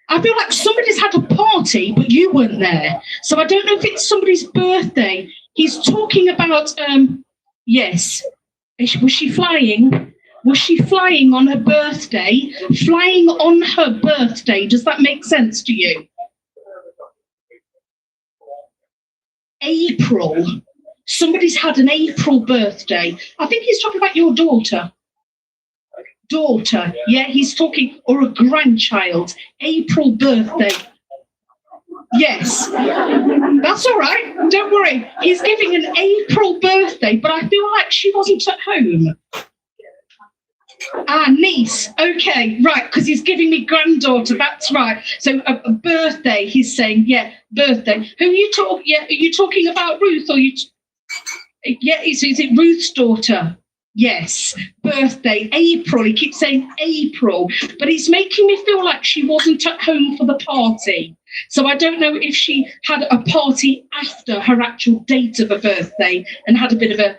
I feel like somebody's had a party, but you weren't there. So I don't know if it's somebody's birthday. He's talking about, yes. Was she flying? Was she flying on her birthday? Flying on her birthday. Does that make sense to you? April. Somebody's had an April birthday. I think he's talking about your daughter. Yeah, he's talking, or a grandchild. April birthday. Yes, that's all right. Don't worry. He's giving an April birthday, but I feel like she wasn't at home. Niece. Okay, right, because he's giving me granddaughter. That's right. So a birthday. He's saying, yeah, birthday. Who are you talking? Yeah, are you talking about Ruth? Or yeah, is it Ruth's daughter? Yes, birthday, April. He keeps saying April, but it's making me feel like she wasn't at home for the party. So I don't know if she had a party after her actual date of a birthday and had a bit of a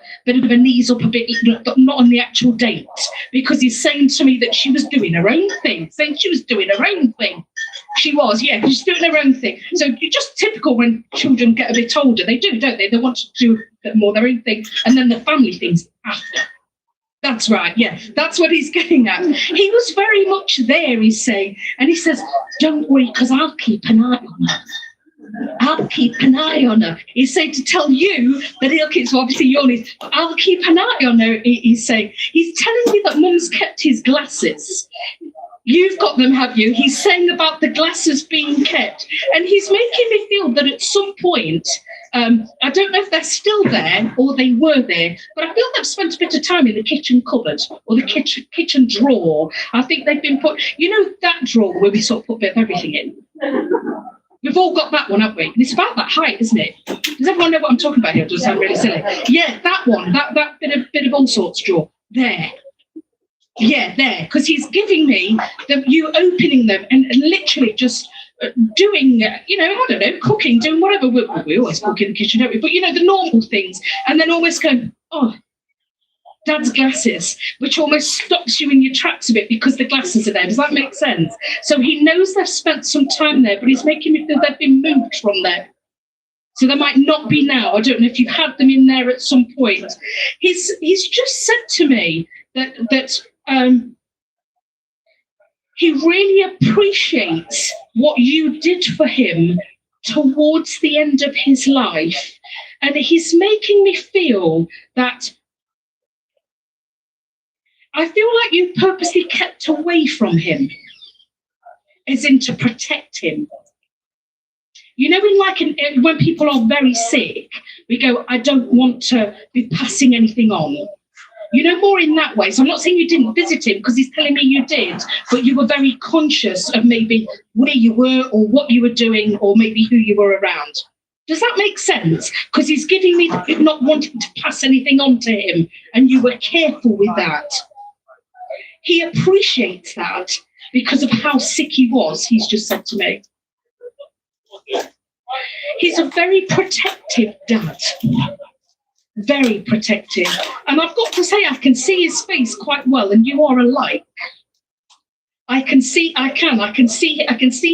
knees up a bit, not on the actual date, because he's saying to me that she was doing her own thing, She was, yeah, she's doing her own thing. So just typical when children get a bit older, they do, don't they? They want to do more their own thing, and then the family things after. That's right, yeah, that's what he's getting at. He was very much there, he's saying, and he says, don't worry, because I'll keep an eye on her. He's saying to tell you that he'll keep, so obviously you're his, I'll keep an eye on her, he's saying. He's telling me that Mum's kept his glasses. You've got them, have you? He's saying about the glasses being kept, and he's making me feel that at some point, I don't know if they're still there or they were there, but I feel they've spent a bit of time in the kitchen cupboard or the kitchen drawer. I think they've been put, you know, that drawer where we sort of put a bit of everything in. We've all got that one, haven't we? And it's about that height, isn't it? Does everyone know what I'm talking about here? Does it sound really silly? Yeah, that one, that bit of all sorts drawer. There. Yeah, there. Because he's giving me you opening them and literally just doing, you know, I don't know, cooking, doing whatever. We always cook in the kitchen, don't we? But, you know, the normal things. And then almost going, oh, Dad's glasses, which almost stops you in your tracks a bit because the glasses are there. Does that make sense? So he knows they've spent some time there, but he's making me feel they've been moved from there. So they might not be now. I don't know if you've had them in there at some point. He's just said to me that he really appreciates what you did for him towards the end of his life. And he's making me feel that I feel like you purposely kept away from him, as in to protect him. You know, when people are very sick, we go, I don't want to be passing anything on. You know, more in that way. So I'm not saying you didn't visit him because he's telling me you did, but you were very conscious of maybe where you were or what you were doing or maybe who you were around. Does that make sense? Because he's giving me not wanting to pass anything on to him, and you were careful with that. He appreciates that because of how sick he was, he's just said to me. He's a very protective dad. very protective. And I've got to say, I can see his face quite well, and you are alike. I can see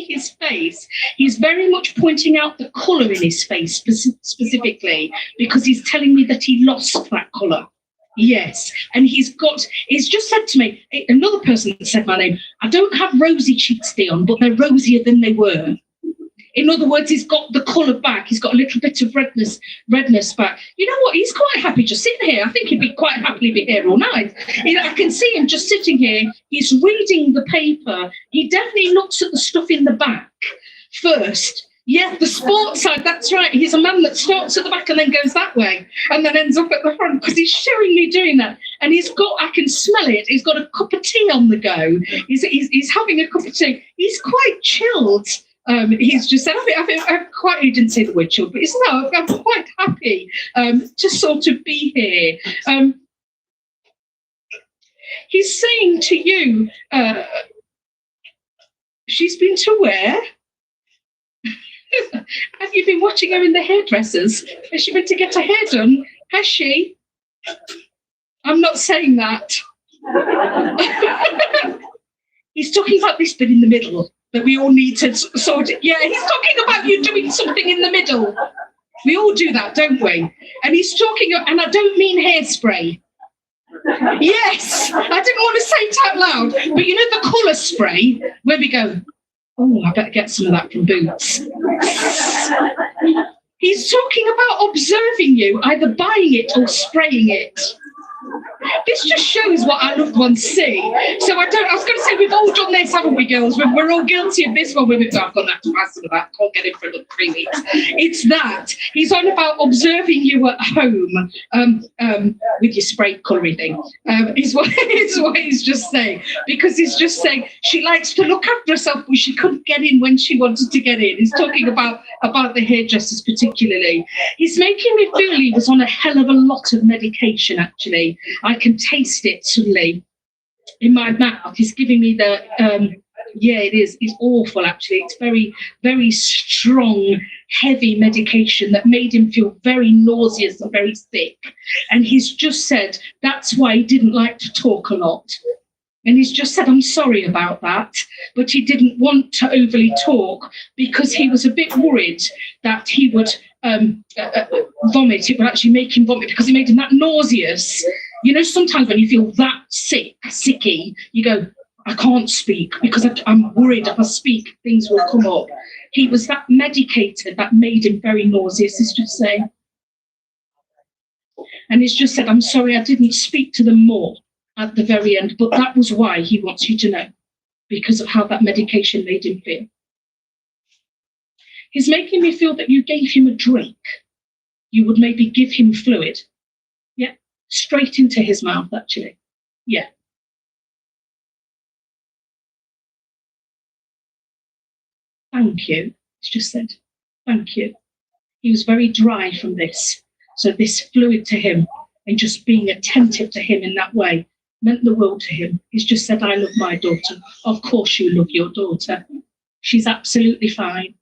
his face. He's very much pointing out the colour in his face specifically, because he's telling me that he lost that colour. Yes, and he's just said to me, another person said my name, I don't have rosy cheeks, Dionne, but they're rosier than they were. In other words, he's got the colour back. He's got a little bit of redness back. You know what? He's quite happy just sitting here. I think he'd be quite happily be here all night. I can see him just sitting here. He's reading the paper. He definitely looks at the stuff in the back first. Yeah, the sports side, that's right. He's a man that starts at the back and then goes that way and then ends up at the front, because he's showing me doing that. And I can smell it. He's got a cup of tea on the go. He's having a cup of tea. He's quite chilled. He's just said, he didn't say the word chill, but I'm quite happy to sort of be here. He's saying to you, she's been to where? Have you been watching her in the hairdressers? Has she been to get her hair done? Has she? I'm not saying that. He's talking about this bit in the middle that we all need to sort it. Yeah, he's talking about you doing something in the middle. We all do that, don't we? And he's talking, and I don't mean hairspray. Yes, I didn't want to say it out loud, but you know the colour spray, where we go, oh, I better get some of that from Boots. He's talking about observing you, either buying it or spraying it. This just shows what our loved ones see. So I was going to say, we've all done this, haven't we, girls? We're all guilty of this one. I've gone that to pass that. Can't get it for another 3 weeks. It's that. He's on about observing you at home with your spray colouring thing. Is what he's just saying. Because he's just saying she likes to look after herself, but she couldn't get in when she wanted to get in. He's talking about the hairdressers particularly. He's making me feel he was on a hell of a lot of medication, actually. I can taste it suddenly in my mouth. He's giving me the, it is. It's awful, actually. It's very, very strong, heavy medication that made him feel very nauseous and very sick. And he's just said that's why he didn't like to talk a lot. And he's just said, I'm sorry about that. But he didn't want to overly talk because he was a bit worried that he would vomit. It would actually make him vomit because it made him that nauseous. You know, sometimes when you feel that sicky, you go, I can't speak because I'm worried if I speak, things will come up. He was that medicated that made him very nauseous, he's just saying. And he's just said, I'm sorry, I didn't speak to them more at the very end, but that was why he wants you to know, because of how that medication made him feel. He's making me feel that you gave him a drink. You would maybe give him fluid. Yeah, straight into his mouth, actually. Yeah. Thank you, it's just said. Thank you. He was very dry from this. So this fluid to him and just being attentive to him in that way meant the world to him. He's just said, I love my daughter. Of course you love your daughter. She's absolutely fine.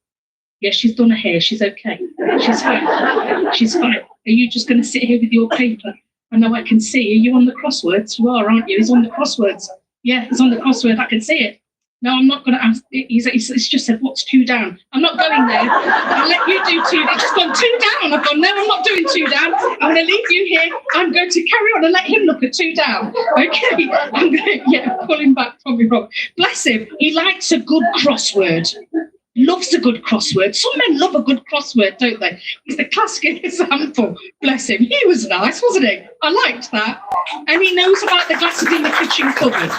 Yeah, she's done her hair. She's okay. She's fine. She's fine. Are you just going to sit here with your paper? I know I can see. Are you on the crosswords? You are, aren't you? He's on the crosswords. Yeah, he's on the crossword. I can see it. No, I'm not going to ask. He's just said, what's 2 down? I'm not going there. I'll let you do 2. It's just gone 2 down. I've gone, no, I'm not doing 2 down. I'm going to leave you here. I'm going to carry on and let him look at 2 down. Okay. I'm going to, pull him back from me, Rob. Bless him. He likes a good crossword. Loves a good crossword. Some men love a good crossword, don't they? He's the classic example. Bless him. He was nice, wasn't he? I liked that. And he knows about the glasses in the kitchen cupboard.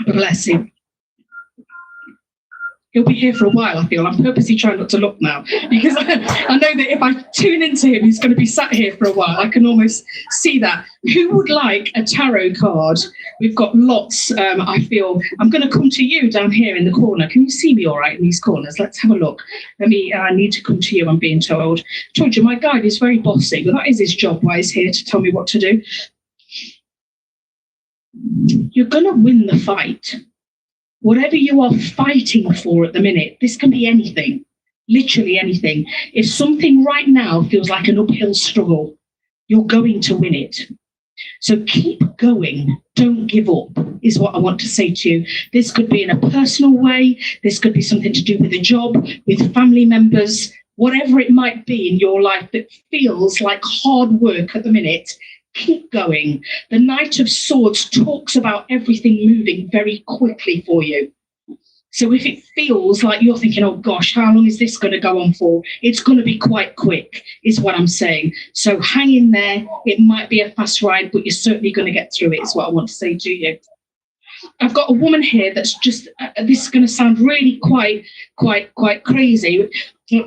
Bless him. He'll be here for a while, I feel. I'm purposely trying not to look now because I know that if I tune into him, he's going to be sat here for a while. I can almost see that. Who would like a tarot card? We've got lots, I feel. I'm going to come to you down here in the corner. Can you see me all right in these corners? Let's have a look. I need to come to you, I'm being told. I told you, my guide is very bossy, but that is his job while he's here to tell me what to do. You're going to win the fight. Whatever you are fighting for at the minute, this can be anything. literally anything. If something right now feels like an uphill struggle, you're going to win it. So keep going. Don't give up, is what I want to say to you. This could be in a personal way. This could be something to do with a job, with family members, whatever it might be in your life that feels like hard work at the minute. Keep going. The Knight of Swords talks about everything moving very quickly for you. So if it feels like you're thinking, oh gosh, how long is this going to go on for? It's going to be quite quick, is what I'm saying. So hang in there. It might be a fast ride, but you're certainly going to get through it, is what I want to say to you. I've got a woman here that's just, this is going to sound really quite crazy.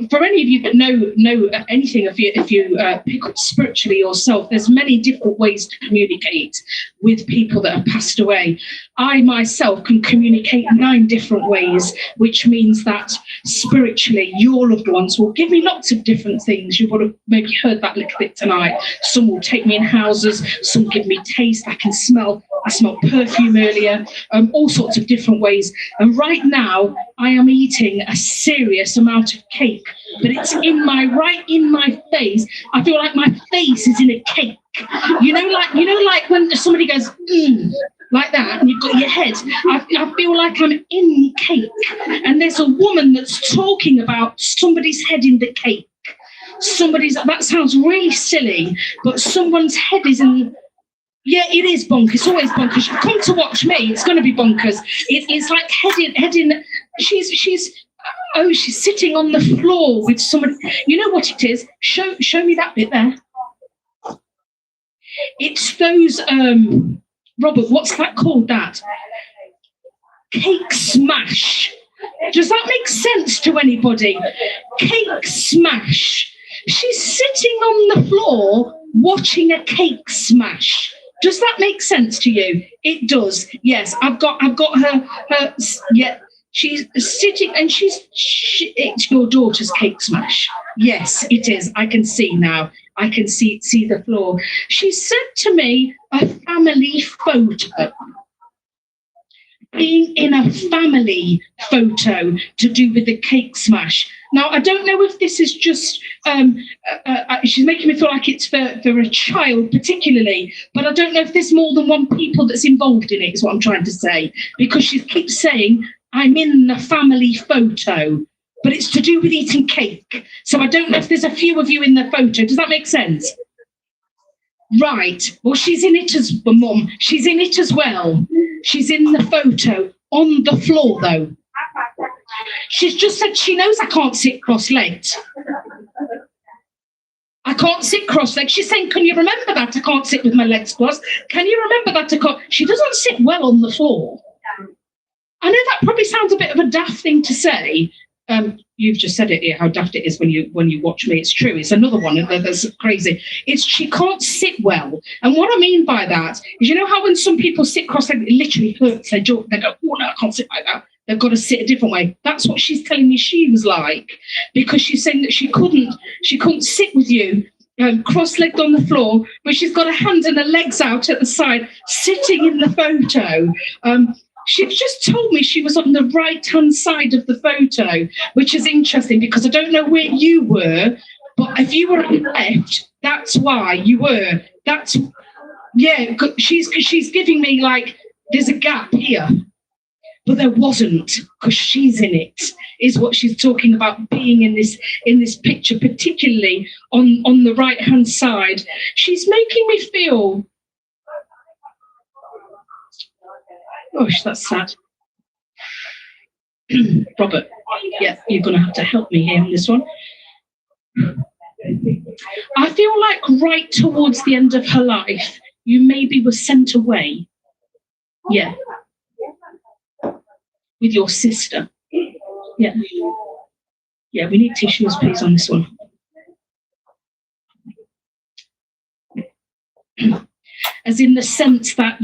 For any of you that know anything, if you pick up spiritually yourself, there's many different ways to communicate with people that have passed away. I myself can communicate 9 different ways, which means that spiritually your loved ones will give me lots of different things. You would have maybe heard that a little bit tonight. Some will take me in houses, some give me taste. I smelled perfume earlier, all sorts of different ways. And right now I am eating a serious amount of cake, but it's right in my face. I feel like my face is in a cake. You know, like when somebody goes, like that, and you've got your head. I feel like I'm in cake. And there's a woman that's talking about somebody's head in the cake. That sounds really silly, but someone's head is in. Yeah, it is bonkers. It's always bonkers. You've come to watch me. It's going to be bonkers. It's like head in. She's sitting on the floor with somebody. You know what it is? Show me that bit there. It's those, Robert, what's that called, that? Cake smash. Does that make sense to anybody? Cake smash. She's sitting on the floor watching a cake smash. Does that make sense to you? It does. Yes, I've got her. Yeah, she's sitting, and it's your daughter's cake smash. Yes, it is. I can see now. I can see the floor. She sent to me a family photo. Being in a family photo to do with the cake smash. Now, I don't know if this is just, she's making me feel like it's for a child particularly, but I don't know if there's more than one people that's involved in it, is what I'm trying to say, because she keeps saying, I'm in the family photo, but it's to do with eating cake. So I don't know if there's a few of you in the photo. Does that make sense? Right. Well, she's in it as Mum. She's in it as well. She's in the photo on the floor, though. She's just said she knows I can't sit cross-legged. I can't sit cross-legged. She's saying, can you remember that I can't sit with my legs crossed? Can you remember that I can't? She doesn't sit well on the floor. I know that probably sounds a bit of a daft thing to say. You've just said it here, how daft it is when you watch me. It's true. It's another one that's crazy. She can't sit well. And what I mean by that is, you know how when some people sit cross-legged, it literally hurts their jaw. They go, oh no, I can't sit like that. They've got to sit a different way. That's what she's telling me she was like, because she's saying that she couldn't sit with you cross-legged on the floor, but she's got her hands and her legs out at the side, sitting in the photo. She just told me she was on the right-hand side of the photo, which is interesting because I don't know where you were, but if you were on the left, that's why you were. She's giving me like, there's a gap here, but there wasn't, because she's in it, is what she's talking about, being in this picture, particularly on the right-hand side. She's making me feel, gosh, that's sad. Robert, yeah, you're going to have to help me here on this one. I feel like right towards the end of her life, you maybe were sent away. Yeah. With your sister. Yeah. Yeah, we need tissues, please, on this one. As in the sense that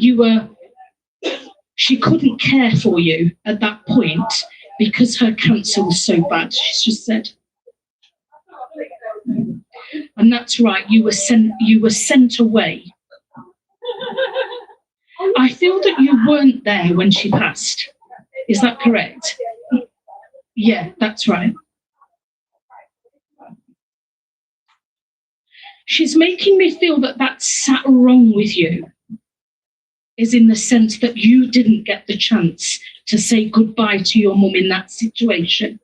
she couldn't care for you at that point because her cancer was so bad, she's just said. And that's right, you were sent away. I feel that you weren't there when she passed. Is that correct? Yeah, that's right. She's making me feel that that sat wrong with you, is in the sense that you didn't get the chance to say goodbye to your mum in that situation.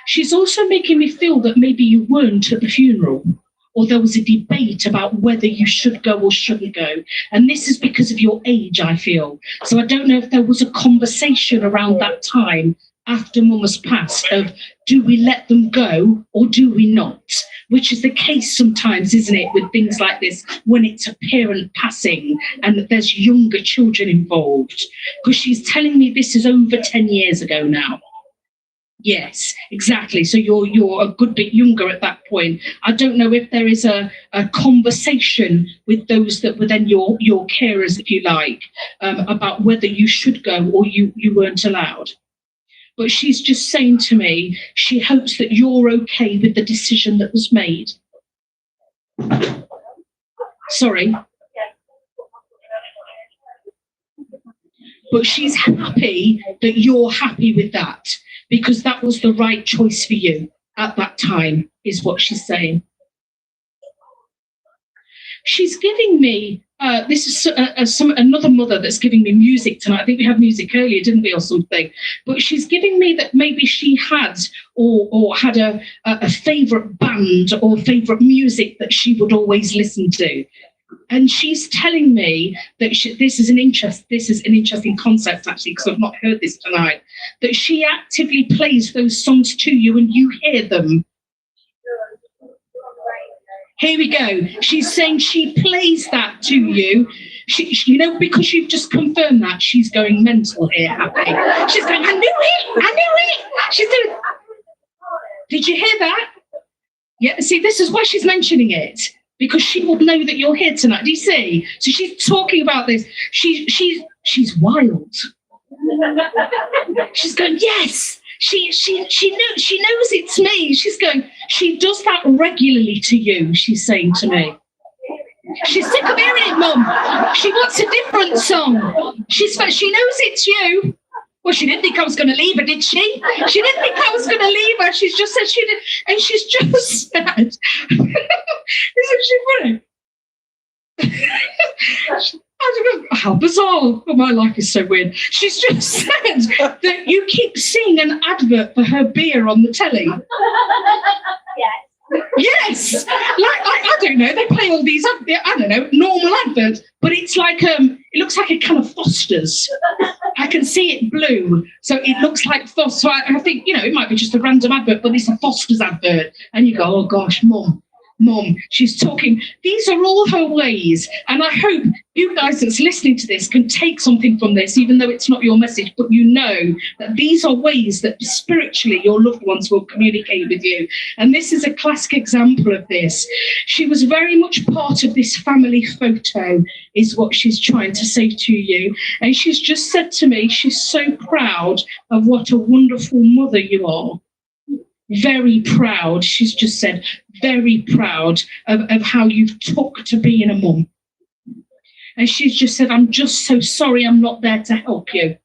She's also making me feel that maybe you weren't at the funeral, or there was a debate about whether you should go or shouldn't go. And this is because of your age, I feel. So I don't know if there was a conversation around that time after mum has passed of, do we let them go or do we not? Which is the case sometimes, isn't it, with things like this, when it's a parent passing and there's younger children involved. Because she's telling me this is over 10 years ago now. Yes, exactly. So you're a good bit younger at that point. I don't know if there is a conversation with those that were then your carers, if you like, about whether you should go or you weren't allowed. But she's just saying to me, she hopes that you're okay with the decision that was made. Sorry. But she's happy that you're happy with that, because that was the right choice for you at that time, is what she's saying. She's giving me, this is another mother that's giving me music tonight. I think we had music earlier, didn't we, or something? But she's giving me that maybe she had or had a favourite band or favourite music that she would always listen to. And she's telling me that this is an interesting concept, actually, because I've not heard this tonight, that she actively plays those songs to you and you hear them. Here we go. She's saying she plays that to you. You know, because you've just confirmed that, she's going mental here, happy. She's going, I knew it. She's doing, did you hear that? Yeah, see, this is why she's mentioning it. Because she will know that you're here tonight. Do you see? So she's talking about this. She's wild. She's going, yes. She knows it's me. She's going, she does that regularly to you, she's saying to me. She's sick of hearing it, Mum. She wants a different song. She knows it's you. Well, she didn't think I was going to leave her, did she? She didn't think I was going to leave her. She's just said she did. And she's just said, isn't she funny? I don't know how bizarre. Oh, my life is so weird. She's just said that you keep seeing an advert for her beer on the telly. Yes. Like I don't know. They play all these, I don't know, normal adverts, but it's like it looks like a can of Foster's. I can see it blue, so it looks like Foster's. So I think, you know, it might be just a random advert, but it's a Foster's advert, and you go, oh gosh, Mum, she's talking. These are all her ways, and I hope you guys that's listening to this can take something from this, even though it's not your message, but you know that these are ways that spiritually your loved ones will communicate with you. And this is a classic example of this. She was very much part of this family photo, is what she's trying to say to you. And she's just said to me, she's so proud of what a wonderful mother you are. Very proud, she's just said, very proud of how you've took to being a mum. And she's just said, I'm just so sorry I'm not there to help you.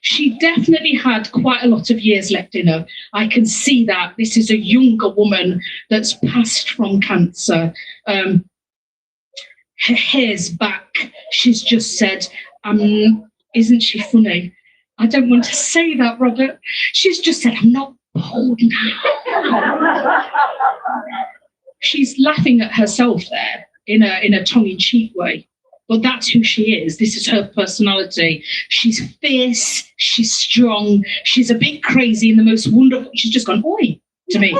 She definitely had quite a lot of years left in her. I can see that. This is a younger woman that's passed from cancer. Her hair's back. She's just said, isn't she funny? I don't want to say that, Robert. She's just said, I'm not bold now. She's laughing at herself there in a tongue-in-cheek way. But that's who she is. This is her personality. She's fierce. She's strong. She's a bit crazy in the most wonderful. She's just gone, oi, to me.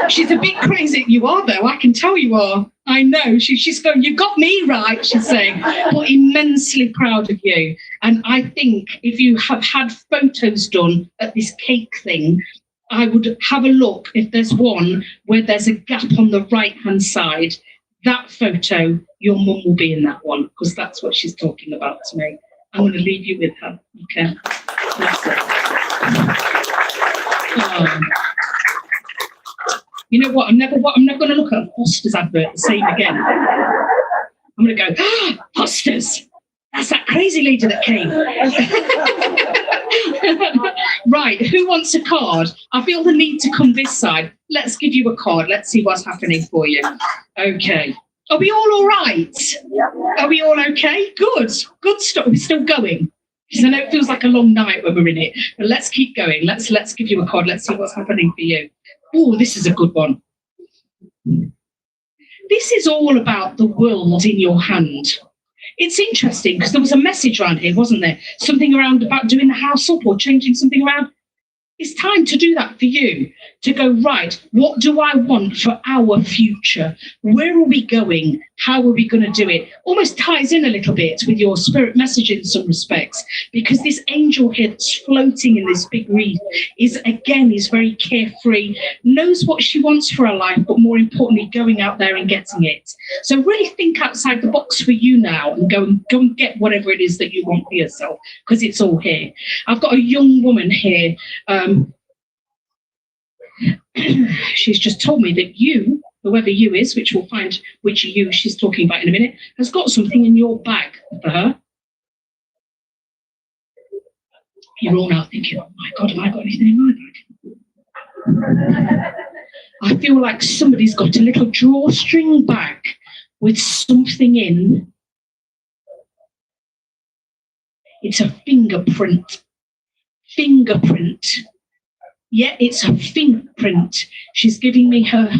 She's a bit crazy. You are, though. I can tell you are. I know. She's going, you got me right, she's saying. But immensely proud of you. And I think if you have had photos done at this cake thing, I would have a look if there's one where there's a gap on the right-hand side. That photo, your mum will be in that one, because that's what she's talking about to me. I'm going to leave you with her. Okay. That's it. You know what? I'm never going to look at a Foster's advert the same again. I'm going to go, Foster's. That's that crazy lady that came. Right, who wants a card? I feel the need to come this side. Let's give you a card. Let's see what's happening for you. Okay. Are we all right? Are we all okay? Good. Good stuff. We're still going. Because I know it feels like a long night when we're in it. But let's keep going. Let's give you a card. Let's see what's happening for you. Oh, this is a good one. This is all about the world in your hand. It's interesting because there was a message around here, wasn't there? Something around about doing the house up or changing something around. It's time to do that for you, to go, right, what do I want for our future? Where are we going? How are we going to do it? Almost ties in a little bit with your spirit message in some respects, because this angel here that's floating in this big reef is very carefree, knows what she wants for her life, but more importantly, going out there and getting it. So really think outside the box for you now and go and get whatever it is that you want for yourself, because it's all here. I've got a young woman here. She's just told me that you, whoever you is, which we'll find which you she's talking about in a minute, has got something in your bag for her. You're all now thinking, oh my God, have I got anything in my bag? I feel like somebody's got a little drawstring bag with something in. It's a fingerprint. Fingerprint. Yeah, it's a fingerprint. She's giving me her.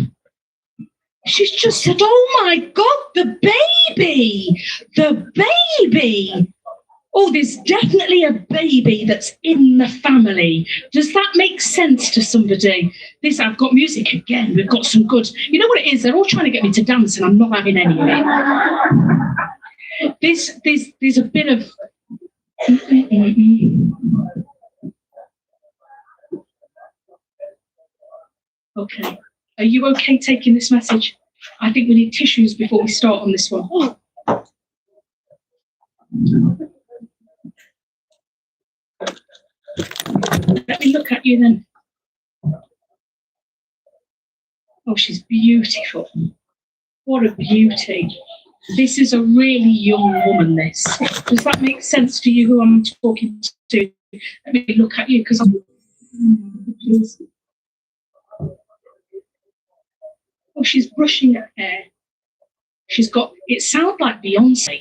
She's just said, oh my God, the baby, the baby. Oh, there's definitely a baby that's in the family. Does that make sense to somebody? I've got music again. We've got some good. You know what it is? They're all trying to get me to dance and I'm not having any of it. There's a bit of. Okay. Are you okay taking this message? I think we need tissues before we start on this one. Let me look at you then. Oh, she's beautiful. What a beauty. This is a really young woman, this. Does that make sense to you who I'm talking to? Let me look at you because I'm. Oh, she's brushing her hair. She's got, it sounds like Beyonce.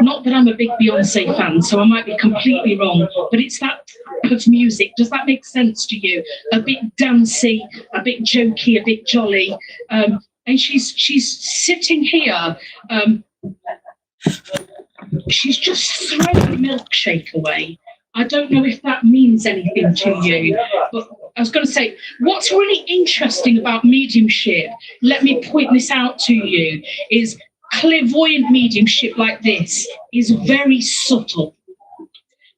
Not that I'm a big Beyonce fan, so I might be completely wrong, but it's that type of music. Does that make sense to you? A bit dancey, a bit jokey, a bit jolly. And she's sitting here. She's just throwing a milkshake away. I don't know if that means anything to you, but I was going to say, what's really interesting about mediumship, let me point this out to you, is clairvoyant mediumship like this is very subtle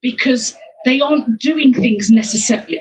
because they aren't doing things necessarily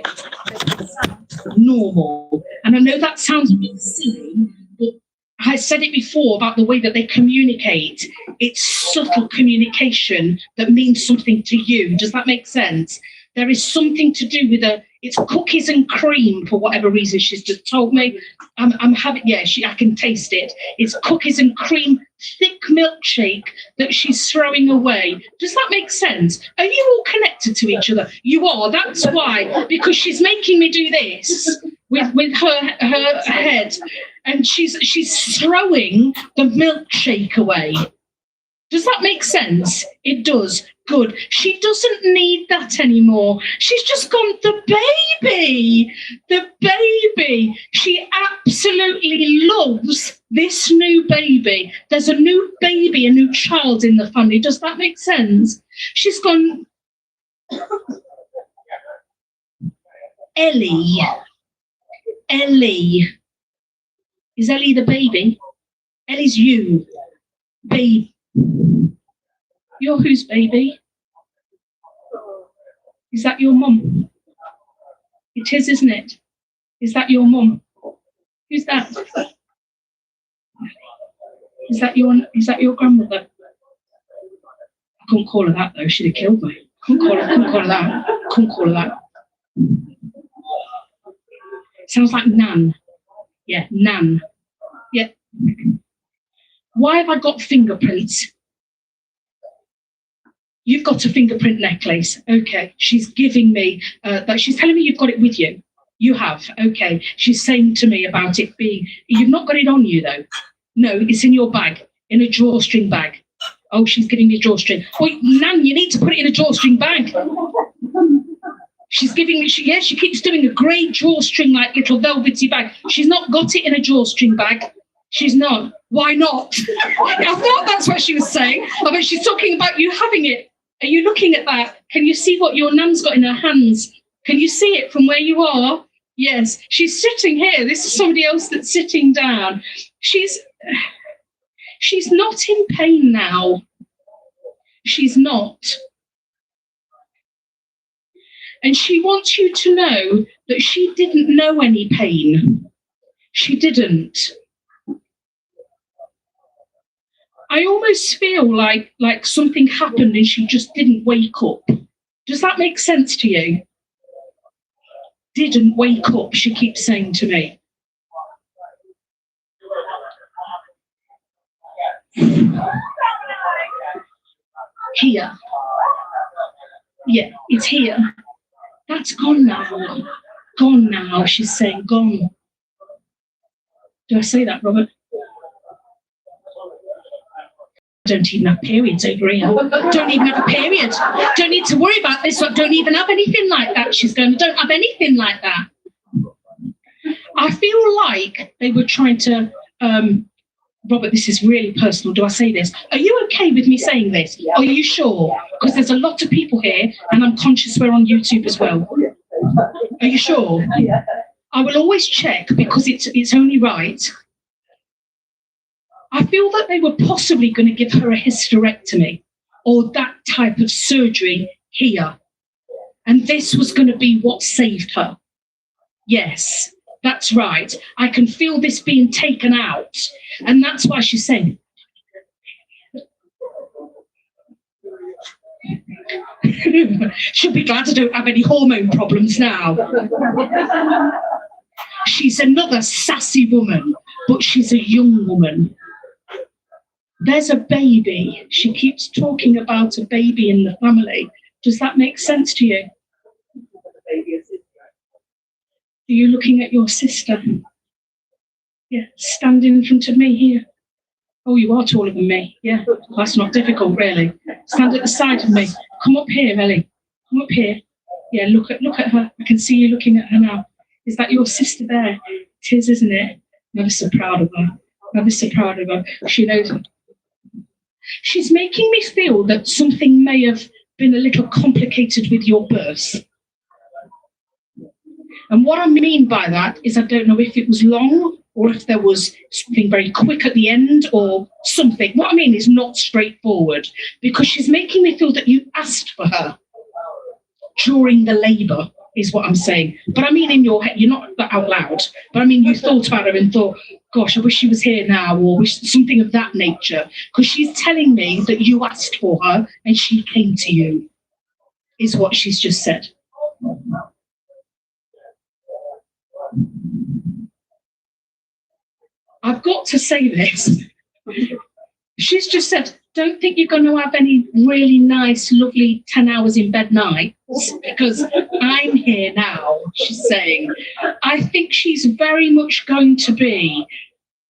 normal. And I know that sounds a bit silly, but I said it before about the way that they communicate. It's subtle communication that means something to you. Does that make sense? There is something to do with it's cookies and cream for whatever reason she's just told me. I'm having, I can taste it. It's cookies and cream, thick milkshake that she's throwing away. Does that make sense? Are you all connected to each other? You are. That's why, because she's making me do this with her head, and she's throwing the milkshake away. Does that make sense? It does. Good. She doesn't need that anymore. She's just gone, the baby. She absolutely loves this new baby. There's a new baby, a new child in the family. Does that make sense? She's gone, Ellie. Is Ellie the baby? Ellie's you. Baby. You're whose baby? Is that your mum? It is, isn't it? Is that your mum? Who's that? Is that your grandmother? I couldn't call her that though. She'd have killed me. Couldn't call her that. Sounds like Nan. Yeah, Nan. Yeah. Why have I got fingerprints? You've got a fingerprint necklace. Okay. She's giving me that. She's telling me you've got it with you. You have. Okay. She's saying to me about it being, you've not got it on you though. No, it's in your bag, in a drawstring bag. Oh, she's giving me a drawstring. Oh, Nan, you need to put it in a drawstring bag. She's giving me, she keeps doing a grey drawstring like little velvety bag. She's not got it in a drawstring bag. She's not. Why not? I thought that's what she was saying. I mean, she's talking about you having it. Are you looking at that? Can you see what your Nan's got in her hands? Can you see it from where you are? Yes. She's sitting here. This is somebody else that's sitting down. She's not in pain now. She's not. And she wants you to know that she didn't know any pain. She didn't. I almost feel like something happened and she just didn't wake up. Does that make sense to you? Didn't wake up, she keeps saying to me. Here. Yeah, it's here. That's gone now. Gone now, she's saying, gone. Do I say that, Robert? Don't even have periods over here. Don't even have a period. Don't need to worry about this. Don't even have anything like that. She's going, I don't have anything like that. I feel like they were trying to, Robert, this is really personal. Do I say this? Are you okay with me saying this? Are you sure? Because there's a lot of people here and I'm conscious we're on YouTube as well. Are you sure? I will always check because it's only right. I feel that they were possibly going to give her a hysterectomy or that type of surgery here. And this was going to be what saved her. Yes, that's right. I can feel this being taken out. And that's why she's saying, she'll be glad I don't have any hormone problems now. She's another sassy woman, but she's a young woman. There's a baby. She keeps talking about a baby in the family. Does that make sense to you? Are you looking at your sister? Yeah, stand in front of me here. Oh, you are taller than me. Yeah, that's not difficult, really. Stand at the side of me. Come up here, Ellie. Come up here. Yeah, look at her. I can see you looking at her now. Is that your sister there? It is, isn't it? I'm ever so proud of her. I'm ever so proud of her. She knows it. She's making me feel that something may have been a little complicated with your birth. And what I mean by that is I don't know if it was long or if there was something very quick at the end or something. What I mean is not straightforward because she's making me feel that you asked for her during the labour is what I'm saying. But I mean in your head, you're not out loud, but I mean you thought about her and thought, gosh, I wish she was here now or something of that nature because she's telling me that you asked for her and she came to you is what she's just said. I've got to say this. She's just said, don't think you're going to have any really nice, lovely 10 hours in bed nights because I'm here now, she's saying. I think she's very much going to be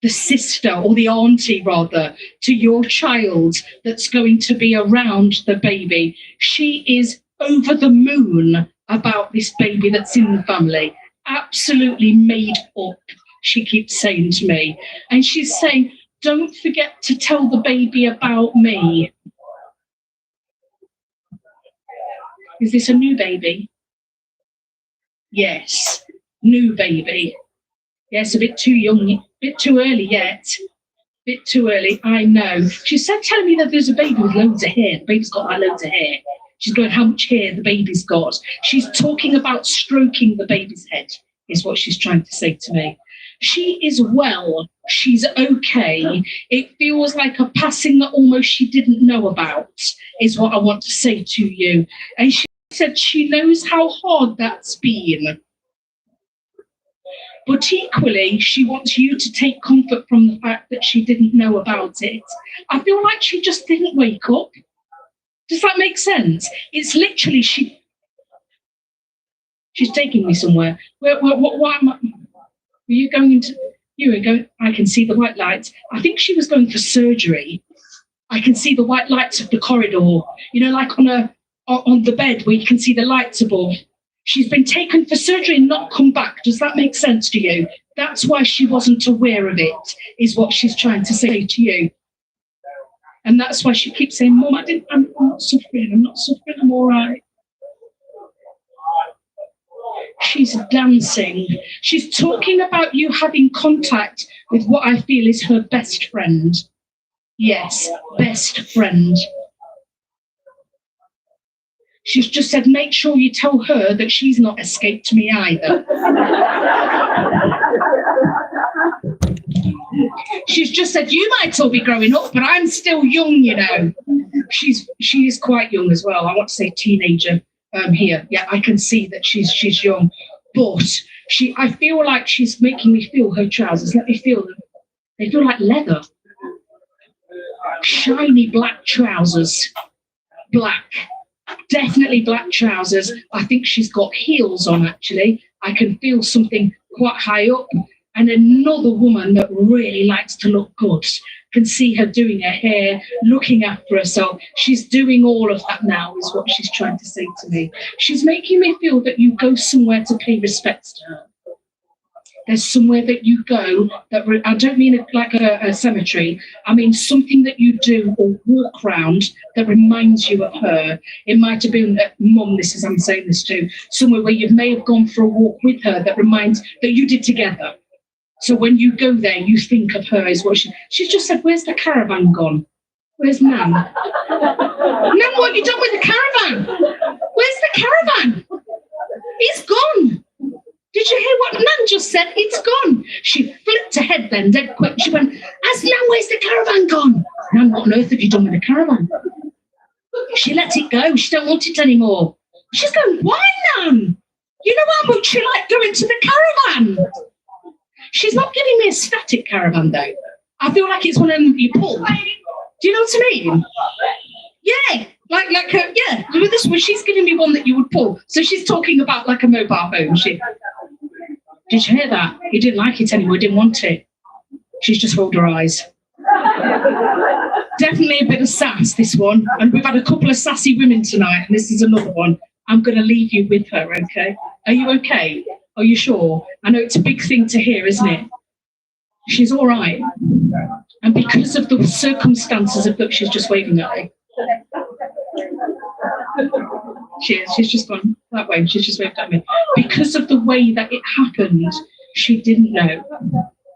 the sister or the auntie, rather, to your child that's going to be around the baby. She is over the moon about this baby that's in the family. Absolutely made up, she keeps saying to me. And she's saying, don't forget to tell the baby about me. Is this a new baby? Yes, new baby. Yes, a bit too young, a bit too early yet. Bit too early, I know. She said, telling me that there's a baby with loads of hair. The baby's got like loads of hair. She's going, how much hair the baby's got. She's talking about stroking the baby's head, is what she's trying to say to me. She is well. She's okay. It feels like a passing that almost she didn't know about, is what I want to say to you. And she said she knows how hard that's been. But equally, she wants you to take comfort from the fact that she didn't know about it. I feel like she just didn't wake up. Does that make sense? It's literally she's taking me somewhere. Why am I? Were you going into? You were going. I can see the white lights. I think she was going for surgery. I can see the white lights of the corridor. You know, like on the bed where you can see the lights above. She's been taken for surgery and not come back. Does that make sense to you? That's why she wasn't aware of it, is what she's trying to say to you. And that's why she keeps saying, Mum, I'm not suffering. I'm not suffering. I'm all right. She's dancing. She's talking about you having contact with what I feel is her best friend. Yes, best friend. She's just said, make sure you tell her that she's not escaped me either. She's just said, you might all be growing up, but I'm still young, you know. She is quite young as well. I want to say teenager here. Yeah, I can see that she's young. But I feel like she's making me feel her trousers. Let me feel them. They feel like leather. Shiny black trousers. Black. Definitely black trousers. I think she's got heels on, actually. I can feel something quite high up. And another woman that really likes to look good. Can see her doing her hair, looking after herself. She's doing all of that now, is what she's trying to say to me. She's making me feel that you go somewhere to pay respects to her. There's somewhere that you go that I don't mean like a cemetery. I mean something that you do or walk around that reminds you of her. It might have been Mum. I'm saying this to somewhere where you may have gone for a walk with her that reminds that you did together. So when you go there, you think of her as what she's just said. Where's the caravan gone? Where's Nan? Nan, what have you done with the caravan? Where's the caravan? It's gone. Did you hear what Nan just said? It's gone. She flipped ahead then, dead quick. She went, as Nan, where's the caravan gone? Nan, what on earth have you done with the caravan? She let it go. She don't want it anymore. She's going, why, Nan? You know how much you like going to the caravan? She's not giving me a static caravan, though. I feel like it's one of them you pull. Do you know what I mean? Yeah, yeah. This one, she's giving me one that you would pull. So she's talking about like a mobile home. Did you hear that? He didn't like it anymore. He didn't want it. She's just rolled her eyes. Definitely a bit of sass, this one. And we've had a couple of sassy women tonight, and this is another one. I'm going to leave you with her, okay? Are you okay? Are you sure? I know it's a big thing to hear, isn't it? She's all right. And because of the circumstances of that, she's just waving at me. She is. She's just gone that way. She's just waved at me. Because of the way that it happened, she didn't know.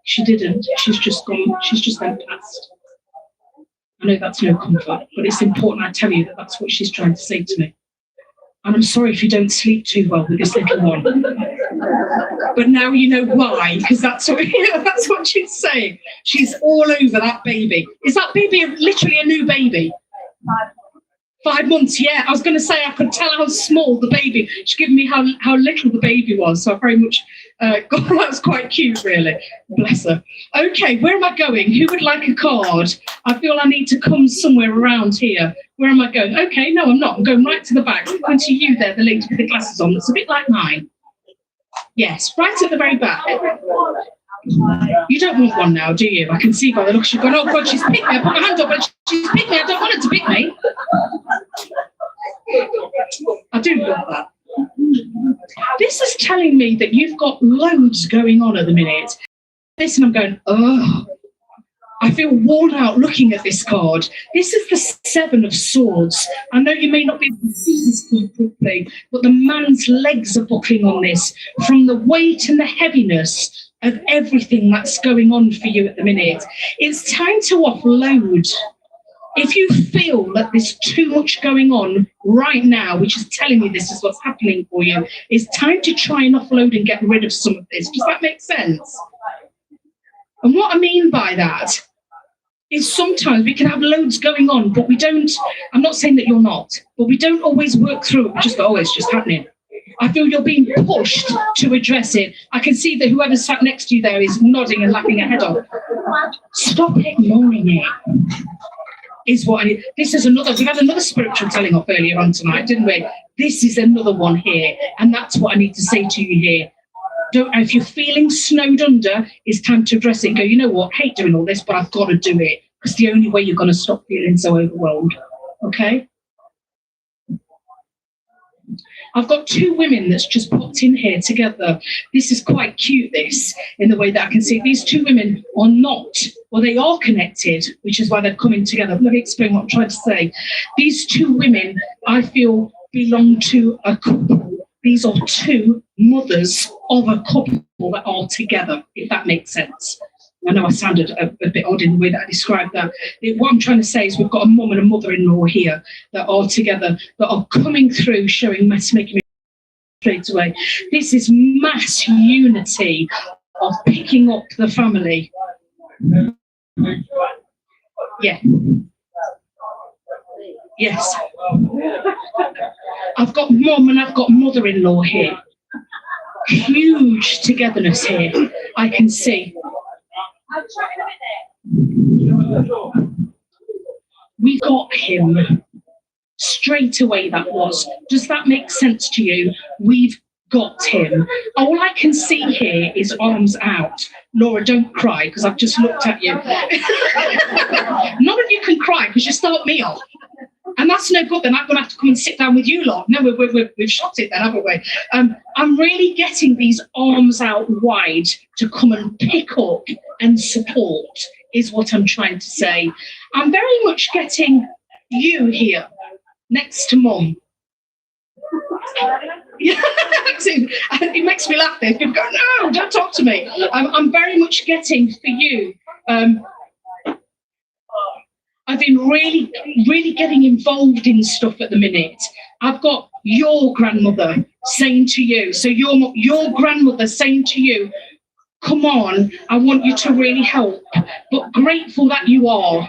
She didn't. She's just gone. She's just went past. I know that's no comfort, but it's important I tell you that that's what she's trying to say to me. And I'm sorry if you don't sleep too well with this little one. But now you know why, because that's what she's saying. She's all over that baby. Is that baby literally a new baby? 5 months, yeah. I was going to say I could tell how small the baby. She's given me how little the baby was. So I very much, God, that was quite cute, really. Bless her. Okay, where am I going? Who would like a card? I feel I need to come somewhere around here. Where am I going? Okay, no, I'm not. I'm going right to the back. I'm going to you there, the lady with the glasses on. That's a bit like mine. Yes, right at the very back. You don't want one now, do you? I can see by the look she's gone, oh God, she's picked me. I put my hand up and she's picked me. I don't want her to pick me. I do love that. This is telling me that you've got loads going on at the minute. Listen, I'm going, oh, I feel worn out looking at this card. This is the 7 of Swords. I know you may not be able to see this card properly, but the man's legs are buckling on this from the weight and the heaviness of everything that's going on for you at the minute. It's time to offload. If you feel that there's too much going on right now, which is telling you this is what's happening for you, it's time to try and offload and get rid of some of this. Does that make sense? And what I mean by that is sometimes we can have loads going on, but we don't, I'm not saying that you're not, but we don't always work through it. We just go, oh, it's just happening. I feel you're being pushed to address it. I can see that whoever sat next to you there is nodding and laughing her head off. Stop ignoring it. is what I need. This is another, we had another spiritual telling off earlier on tonight, didn't we? This is another one here. And that's what I need to say to you here. If you're feeling snowed under, it's time to address it and go, you know what, I hate doing all this, but I've got to do it. Because the only way you're going to stop feeling so overwhelmed. Okay? I've got two women that's just popped in here together. This is quite cute, this, in the way that I can see. These two women are not, well, they are connected, which is why they're coming together. Let me explain what I'm trying to say. These two women, I feel, belong to a couple. These are two mothers of a couple that are together, if that makes sense. I know I sounded a bit odd in the way that I described that. What I'm trying to say is we've got a mum and a mother-in-law here that are together, that are coming through, showing mass, making me straight away. This is mass unity of picking up the family. Yeah. Yes. I've got mum and I've got mother-in-law here. Huge togetherness here, I can see. We got him straight away. That was. Does that make sense to you? We've got him. All I can see here is arms out. Laura, don't cry because I've just looked at you. None of you can cry because you start me off. And that's no good. Then I'm going to have to come and sit down with you lot. No, we've shot it then, haven't we? I'm really getting these arms out wide to come and pick up and support is what I'm trying to say. I'm very much getting you here next to mum. Yeah, it makes me laugh. There, people go, no, don't talk to me. I'm very much getting for you. I've been really, really getting involved in stuff at the minute. I've got your grandmother saying to you, so your grandmother saying to you, come on, I want you to really help, but grateful that you are.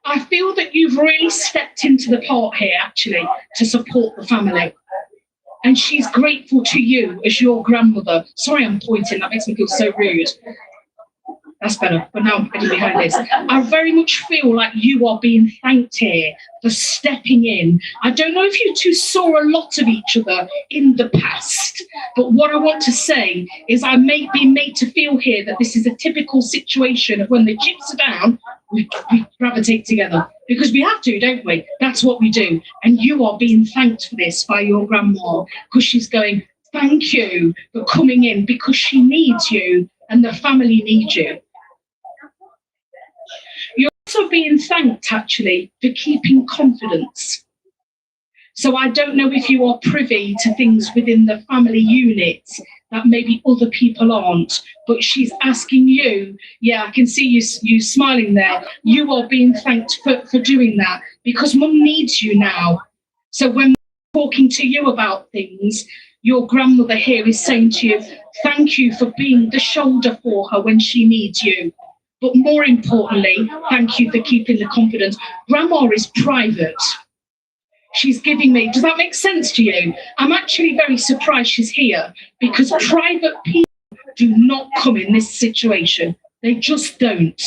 I feel that you've really stepped into the part here, actually, to support the family. And she's grateful to you as your grandmother. Sorry, I'm pointing. That makes me feel so rude. That's better, but now I'm getting behind this. I very much feel like you are being thanked here for stepping in. I don't know if you two saw a lot of each other in the past, but what I want to say is I may be made to feel here that this is a typical situation of when the chips are down, we gravitate together. Because we have to, don't we? That's what we do. And you are being thanked for this by your grandma, because she's going, thank you for coming in, because she needs you and the family needs you. You're also being thanked, actually, for keeping confidence. So I don't know if you are privy to things within the family unit that maybe other people aren't, but she's asking you, yeah, I can see you smiling there. You are being thanked for doing that because mum needs you now. So when we're talking to you about things, your grandmother here is saying to you, thank you for being the shoulder for her when she needs you. But more importantly, thank you for keeping the confidence. Grandma is private. She's giving me, does that make sense to you? I'm actually very surprised she's here because private people do not come in this situation. They just don't,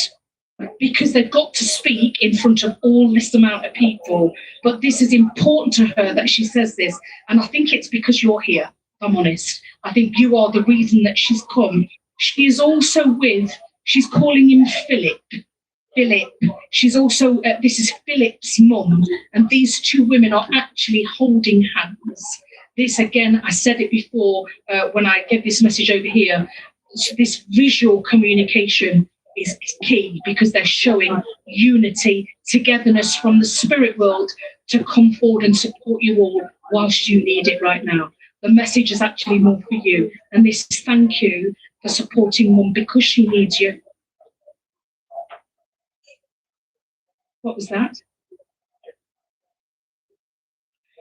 because they've got to speak in front of all this amount of people. But this is important to her that she says this. And I think it's because you're here, if I'm honest. I think you are the reason that she's come. She is also with, she's calling him Philip. She's also, this is Philip's mum, and these two women are actually holding hands. This, again, I said it before when I gave this message over here, this visual communication is key because they're showing unity, togetherness from the spirit world to come forward and support you all whilst you need it right now. The message is actually more for you, and this is thank you for supporting mum because she needs you. What was that?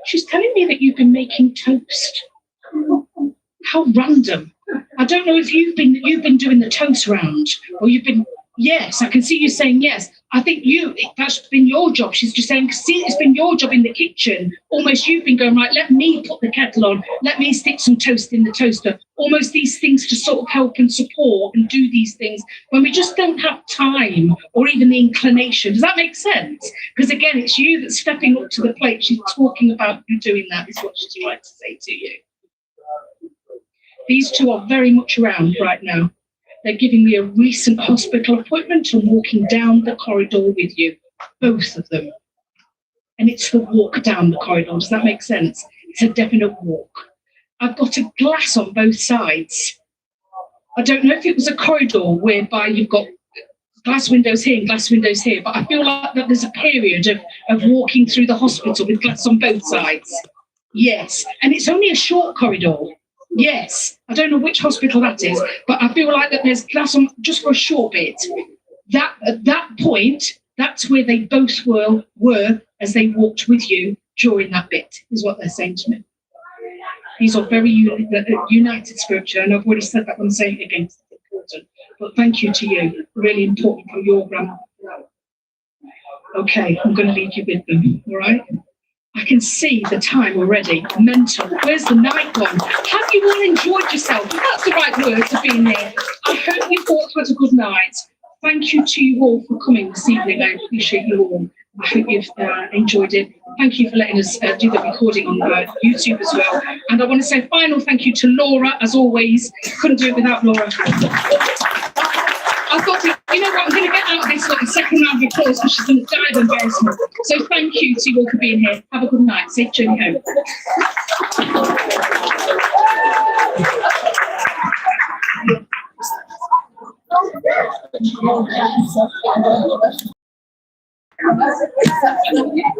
She's telling me that you've been making toast. How random. I don't know if you've been doing the toast round or you've been Yes, I can see you saying yes. I think that's been your job. She's just saying, see, it's been your job in the kitchen. Almost you've been going, right, let me put the kettle on. Let me stick some toast in the toaster. Almost these things to sort of help and support and do these things when we just don't have time or even the inclination. Does that make sense? Because again, it's you that's stepping up to the plate. She's talking about you doing that is what she'd like to say to you. These two are very much around right now. They're giving me a recent hospital appointment and walking down the corridor with you, both of them. And it's the walk down the corridor. Does that make sense? It's a definite walk. I've got a glass on both sides. I don't know if it was a corridor whereby you've got glass windows here and glass windows here, but I feel like that there's a period of walking through the hospital with glass on both sides. Yes, and it's only a short corridor. Yes, I don't know which hospital that is, but I feel like that there's glass on just for a short bit. That at that point, that's where they both were as they walked with you during that bit, is what they're saying to me. These are very united spiritually, and I've already said that when I'm saying it again, it's important. But thank you to you, really important for your grandma. Okay, I'm going to leave you with them, all right? I can see the time already. Mental. Where's the night one? Have you all enjoyed yourself? That's the right word to be in here. I hope you all had a good night. Thank you to you all for coming this evening. I appreciate you all. I hope you've enjoyed it. Thank you for letting us do the recording on YouTube as well. And I want to say a final thank you to Laura, as always. Couldn't do it without Laura. I've got to, you know what, I'm going to get out of this like a second round of applause because she's going to die of embarrassment. So thank you to you all for being here. Have a good night. Safe journey home.